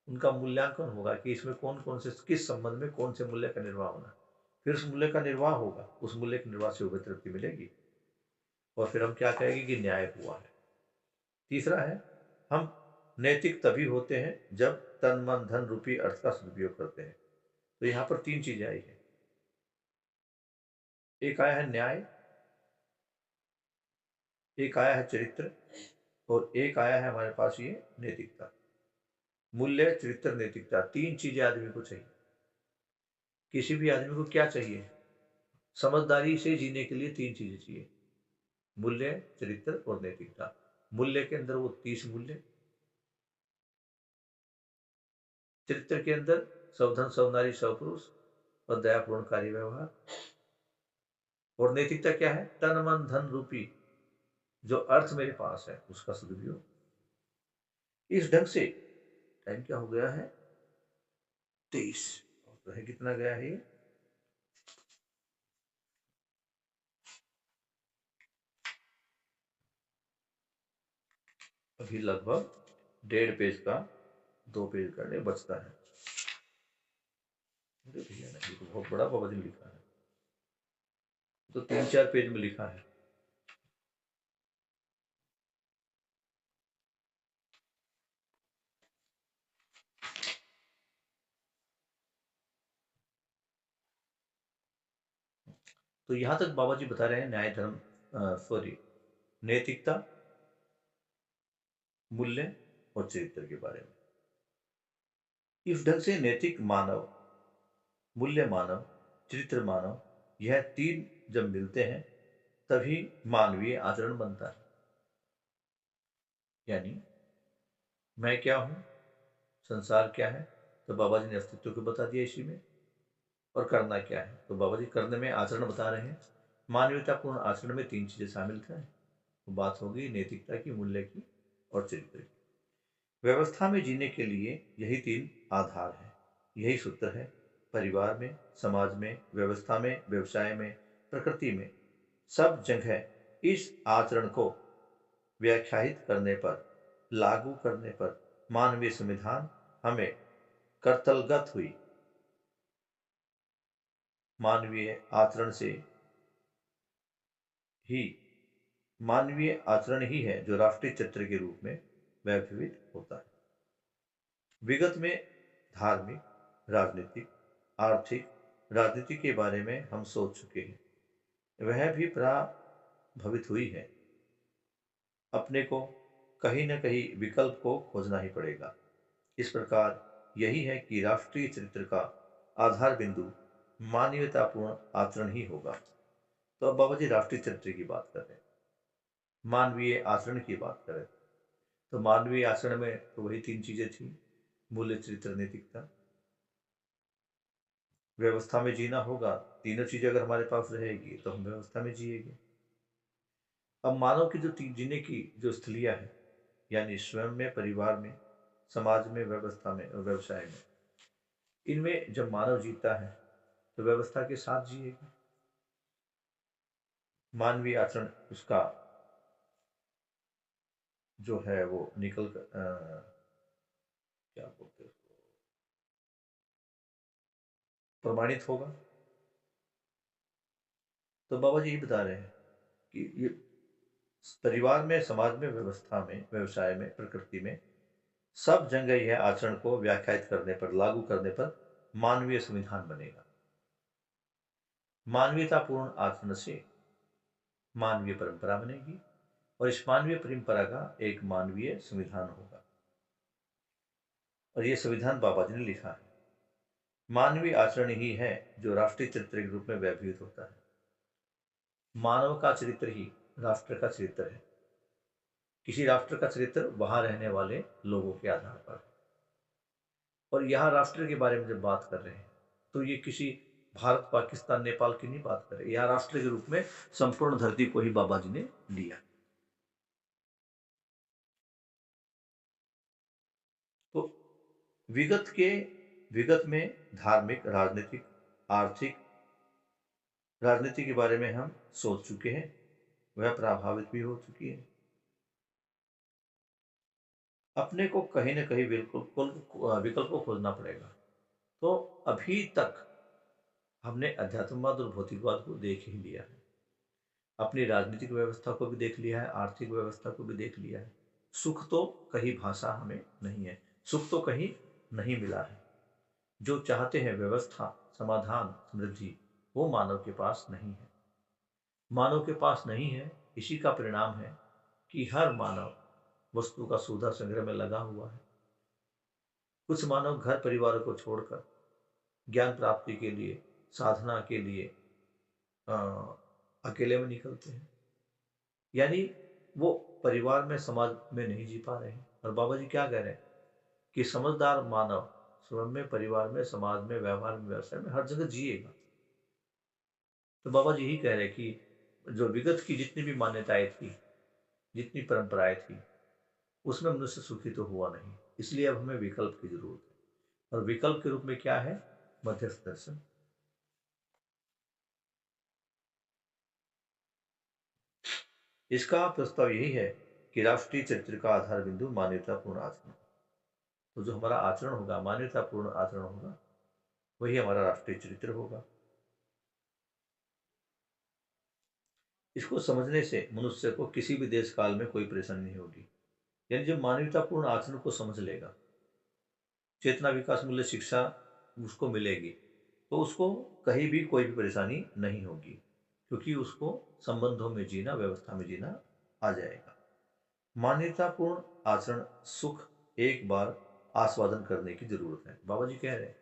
उनका मूल्यांकन होगा कि इसमें कौन कौन से, किस संबंध में कौन से मूल्य का निर्वाह होना। फिर उस मूल्य का निर्वाह होगा, उस मूल्य के निर्वाह से उभय तृप्ति मिलेगी और फिर हम क्या कहेंगे कि न्याय हुआ है। तीसरा है, हम नैतिक तभी होते हैं जब तन मन धन रूपी अर्थ का सदुपयोग करते हैं। तो यहां पर तीन चीजें आई है, एक आया है न्याय, एक आया है चरित्र और एक आया है हमारे पास ये नैतिकता। मूल्य, चरित्र, नैतिकता, तीन चीजें आदमी को चाहिए। किसी भी आदमी को क्या चाहिए, समझदारी से जीने के लिए तीन चीजें चाहिए, मूल्य, चरित्र और नैतिकता। मूल्य के अंदर वो 30 मूल्य, चरित्र के अंदर सवधन, सवनारी, सवपुरुष और दयापूर्ण कार्य व्यवहार। और नैतिकता क्या है, तन मन धन रूपी जो अर्थ मेरे पास है उसका सदुपयोग। इस ढंग से टाइम क्या हो गया है, 23। तो है कितना गया है ये, अभी लगभग 1.5 पेज का 2 पेज करने बचता है। अरे भैया नहीं, तो बहुत बड़ा बाबा जी ने लिखा है, तो 3-4 पेज में लिखा है। तो यहां तक बाबा जी बता रहे हैं न्याय धर्म, सॉरी, नैतिकता, मूल्य और चरित्र के बारे में। इस ढंग से नैतिक मानव, मूल्य मानव, चरित्र मानव, यह तीन जब मिलते हैं तभी मानवीय आचरण बनता है। यानी मैं क्या हूं, संसार क्या है, तो बाबा जी ने अस्तित्व को बता दिया इसी में। और करना क्या है, तो बाबा जी करने में आचरण बता रहे हैं। मानवीयतापूर्ण आचरण में तीन चीजें शामिल हैं। वो बात होगी नैतिकता की, मूल्य की और चरित्र की। व्यवस्था में जीने के लिए यही तीन आधार है, यही सूत्र है। परिवार में, समाज में, व्यवस्था में, व्यवसाय में, प्रकृति में, सब जगह इस आचरण को व्याख्यायित करने पर, लागू करने पर मानवीय संविधान हमें कर्तलगत हुई मानवीय आचरण से ही मानवीय आचरण ही है जो राष्ट्रीय चरित्र के रूप में व्यवहित होता है। विगत में धार्मिक, राजनीतिक, आर्थिक, राजनीति के बारे में हम सोच चुके हैं, वह भी प्रभावित हुई है। अपने को कहीं न कहीं विकल्प को खोजना ही पड़ेगा। इस प्रकार यही है कि राष्ट्रीय चरित्र का आधार बिंदु मानवीयतापूर्ण आचरण ही होगा। तो अब बाबा जी राष्ट्रीय चरित्र की बात कर रहे हैं, मानवीय आचरण की बात करें तो मानवीय आचरण में तो वही तीन चीजें थी, मूल्य, चरित्र, नैतिकता। व्यवस्था में जीना होगा, तीनों चीजें अगर हमारे पास रहेगी तो हम व्यवस्था में जिएंगे। अब मानव की जो जीने की जो स्थलियाँ है, यानी स्वयं में, परिवार में, समाज में, व्यवस्था में और व्यवसाय में, इनमें जब मानव जीता है तो व्यवस्था के साथ जिएगा। मानवीय आचरण उसका जो है वो निकल कर क्या बोलते हैं उसको, प्रमाणित होगा। तो बाबा जी ये बता रहे हैं कि ये परिवार में, समाज में, व्यवस्था में, व्यवसाय में, प्रकृति में, सब जगह यह आचरण को व्याख्यायित करने पर, लागू करने पर मानवीय संविधान बनेगा। मानवीयतापूर्ण आचरण से मानवीय परंपरा बनेगी और इस मानवीय परंपरा का एक मानवीय संविधान होगा। और यह संविधान बाबा जी ने लिखा है। मानवीय आचरण ही है जो राष्ट्रीय चरित्र के रूप में व्यवहित होता है। मानव का चरित्र ही राष्ट्र का चरित्र है। किसी राष्ट्र का चरित्र वहां रहने वाले लोगों के आधार पर है। और यहाँ राष्ट्र के बारे में जब बात कर रहे हैं तो ये किसी भारत, पाकिस्तान, नेपाल की नहीं बात कर रहे। यहाँ राष्ट्र के रूप में संपूर्ण धरती को ही बाबा जी ने लिया। तो विगत में धार्मिक, राजनीतिक, आर्थिक, राजनीति के बारे में हम सोच चुके हैं, वह प्रभावित भी हो चुकी है। अपने को कहीं न कहीं विकल्प को खोजना पड़ेगा। तो अभी तक हमने अध्यात्मवाद और भौतिकवाद को देख ही लिया है, अपनी राजनीतिक व्यवस्था को भी देख लिया है, आर्थिक व्यवस्था को भी देख लिया है। सुख तो कहीं भाषा हमें नहीं है, सुख तो कहीं नहीं मिला है। जो चाहते हैं व्यवस्था, समाधान, समृद्धि, वो मानव के पास नहीं है। मानव के पास नहीं है, इसी का परिणाम है कि हर मानव वस्तु का सुधा संग्रह में लगा हुआ है। कुछ मानव घर परिवारों को छोड़कर ज्ञान प्राप्ति के लिए, साधना के लिए अकेले में निकलते हैं, यानी वो परिवार में, समाज में नहीं जी पा रहे हैं। और बाबा जी क्या कह रहे हैं कि समझदार मानव स्वयं में, परिवार में, समाज में, व्यवहार में, व्यवसाय में, हर जगह जिएगा। तो बाबा जी यही कह रहे हैं कि जो विगत की जितनी भी मान्यताएं थी, जितनी परंपराएं थी, उसमें मनुष्य सुखी तो हुआ नहीं। इसलिए अब हमें विकल्प की जरूरत है। और विकल्प के रूप में क्या है? मध्यस्थ दर्शन। इसका प्रस्ताव यही है कि राष्ट्रीय चरित्र का आधार बिंदु मानवतापूर्ण आचरण। तो जो हमारा आचरण होगा, मानवतापूर्ण आचरण होगा, वही हमारा राष्ट्रीय चरित्र होगा। इसको समझने से मनुष्य को किसी भी देश काल में कोई परेशानी नहीं होगी। यानी जब मानवतापूर्ण आचरण को समझ लेगा, चेतना, विकास, मूल्य, शिक्षा उसको मिलेगी, तो उसको कहीं भी कोई भी परेशानी नहीं होगी, क्योंकि उसको संबंधों में जीना, व्यवस्था में जीना आ जाएगा। मान्यतापूर्ण आचरण सुख एक बार आस्वादन करने की जरूरत है। बाबा जी कह रहे हैं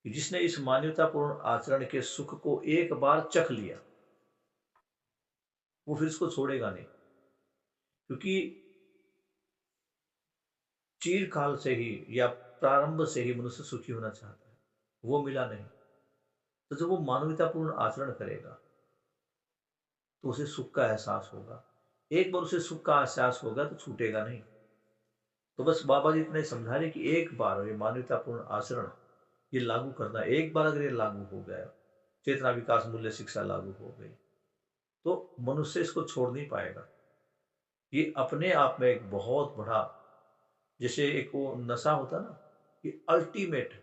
कि जिसने इस मान्यतापूर्ण आचरण के सुख को एक बार चख लिया, वो फिर इसको छोड़ेगा नहीं। क्योंकि चिरकाल से ही या प्रारंभ से ही मनुष्य सुखी होना चाहता है, वो मिला नहीं। तो जब वो मानवतापूर्ण आचरण करेगा तो उसे सुख का एहसास होगा। एक बार उसे सुख का एहसास होगा तो छूटेगा नहीं। तो बस बाबा जी इतना ही समझा रहे कि एक बार ये मानवतापूर्ण आचरण ये लागू करना, एक बार अगर ये लागू हो गया, चेतना, विकास, मूल्य, शिक्षा लागू हो गई, तो मनुष्य इसको छोड़ नहीं पाएगा। ये अपने आप में एक बहुत बड़ा, जैसे एक वो नशा होता ना, कि अल्टीमेट,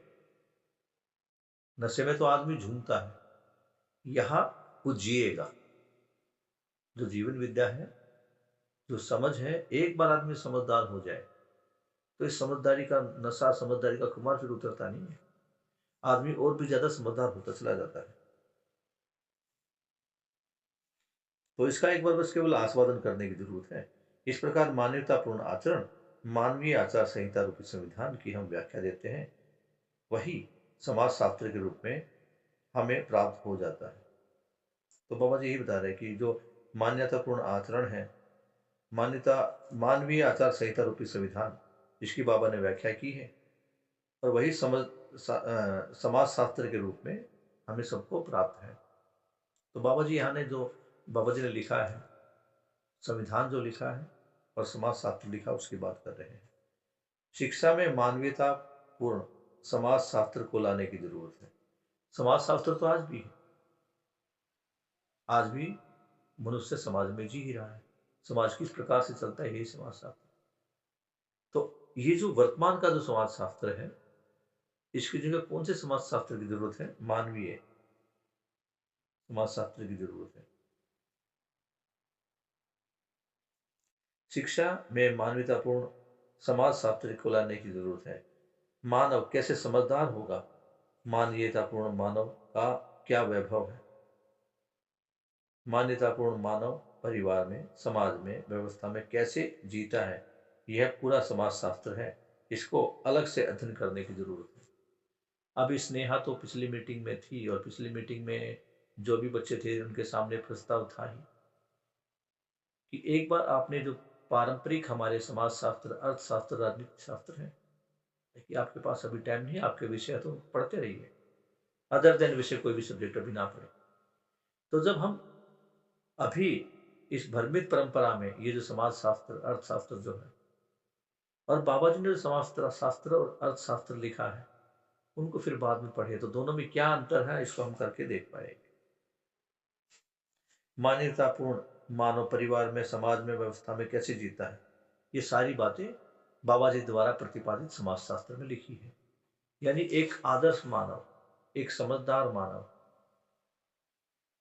नशे में तो आदमी झूमता है, यहाँ वो जिएगा। जो जीवन विद्या है, जो समझ है, एक बार आदमी समझदार हो जाए तो इस समझदारी का नशा, समझदारी का खुमार फिर उतरता नहीं है। आदमी और भी ज्यादा समझदार होता चला जाता है। तो इसका एक बार बस केवल आस्वादन करने की जरूरत है। इस प्रकार मानवतापूर्ण आचरण, मानवीय आचार संहिता रूपी संविधान की हम व्याख्या देते हैं, वही समाज शास्त्र के रूप में हमें प्राप्त हो जाता है। तो बाबा जी यही बता रहे हैं कि जो मान्यतापूर्ण आचरण है, मान्यता मानवीय आचार संहिता रूपी संविधान, जिसकी बाबा ने व्याख्या की है, और वही समाज शास्त्र के रूप में हमें सबको प्राप्त है। तो बाबा जी यहाँ ने जो बाबा जी ने लिखा है, संविधान जो लिखा है और समाज शास्त्र लिखा, उसकी बात कर रहे हैं। शिक्षा में मानवीयता पूर्ण समाज शास्त्र को लाने की जरूरत है। समाज शास्त्र तो आज भी है, आज भी मनुष्य समाज में जी ही रहा है। समाज किस प्रकार से चलता है, यही समाज शास्त्र। तो ये जो वर्तमान का जो समाज शास्त्र है, इसकी जगह कौन से समाज शास्त्र की जरूरत है? मानवीय समाज शास्त्र की जरूरत है। शिक्षा में मानवतापूर्ण समाज शास्त्र को लाने की जरूरत है। मानव कैसे समझदार होगा, मानवीयतापूर्ण मानव का क्या वैभव है। मान्यतापूर्ण मानव परिवार में, समाज में, व्यवस्था में कैसे जीता है, यह पूरा समाज शास्त्र है। इसको अलग से अध्ययन करने की जरूरत है। अभी स्नेहा तो पिछली मीटिंग में थी, और पिछली मीटिंग में जो भी बच्चे थे उनके सामने प्रस्ताव था ही कि एक बार आपने जो पारंपरिक हमारे समाज शास्त्र, अर्थशास्त्र, राजनीति शास्त्र है, कि आपके पास अभी टाइम नहीं है, आपके विषय तो पढ़ते रहिए, अदर देन विषय कोई भी सब्जेक्ट अभी ना पढ़े। तो जब हम अभी इस भ्रमित परंपरा में ये जो समाज शास्त्र, अर्थशास्त्र जो है, और बाबा जी ने जो समाज शास्त्र और अर्थशास्त्र लिखा है, उनको फिर बाद में पढ़े तो दोनों में क्या अंतर है, इसको हम करके देख पाएंगे। मान्यतापूर्ण मानव परिवार में, समाज में, व्यवस्था में कैसे जीता है, ये सारी बातें बाबा जी द्वारा प्रतिपादित समाज शास्त्र में लिखी है। यानी एक आदर्श मानव, एक समझदार मानव,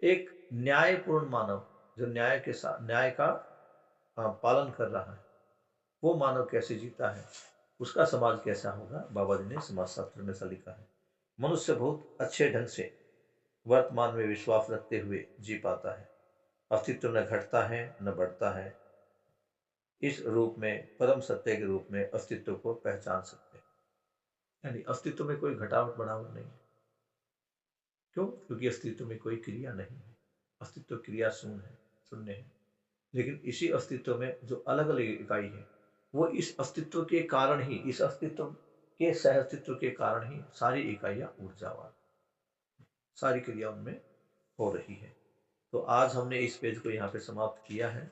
एक न्यायपूर्ण मानव, जो न्याय के साथ न्याय का पालन कर रहा है, वो मानव कैसे जीता है, उसका समाज कैसा होगा, बाबा जी ने समाज शास्त्र में ऐसा लिखा है। मनुष्य बहुत अच्छे ढंग से वर्तमान में विश्वास रखते हुए जी पाता है। अस्तित्व न घटता है न बढ़ता है। इस रूप में, परम सत्य के रूप में अस्तित्व को पहचान सकते हैं। यानी अस्तित्व में कोई घटावट बढ़ावट नहीं है। क्यों? क्योंकि अस्तित्व में कोई क्रिया नहीं है। अस्तित्व क्रिया शून्य है, शून्य है। लेकिन इसी अस्तित्व में जो अलग अलग इकाई है, वो इस अस्तित्व के कारण ही, इस अस्तित्व के सह अस्तित्व के कारण ही सारी इकाइयां ऊर्जावान, सारी क्रिया उनमें हो रही है। तो आज हमने इस पेज को यहाँ पे समाप्त किया है।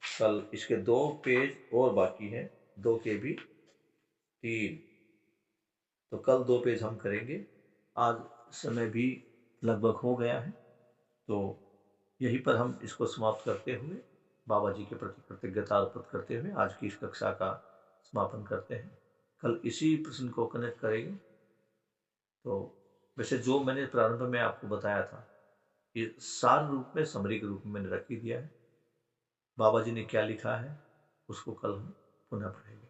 कल इसके 2 पेज और बाकी हैं, 2 के भी 3। तो कल 2 पेज हम करेंगे। आज समय भी लगभग हो गया है, तो यहीं पर हम इसको समाप्त करते हुए, बाबा जी के प्रति कृतज्ञता अर्पित करते हुए आज की इस कक्षा का समापन करते हैं। कल इसी प्रश्न को कनेक्ट करेंगे। तो वैसे जो मैंने प्रारंभ में आपको बताया था, ये सार रूप में, समरी के रूप में मैंने रख ही दिया है। बाबा जी ने क्या लिखा है, उसको कल हम पुनः पढ़ेंगे।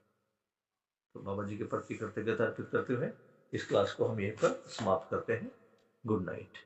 तो बाबा जी के प्रति कृतज्ञता अर्पित करते हुए इस क्लास को हम यहीं पर समाप्त करते हैं। Good night.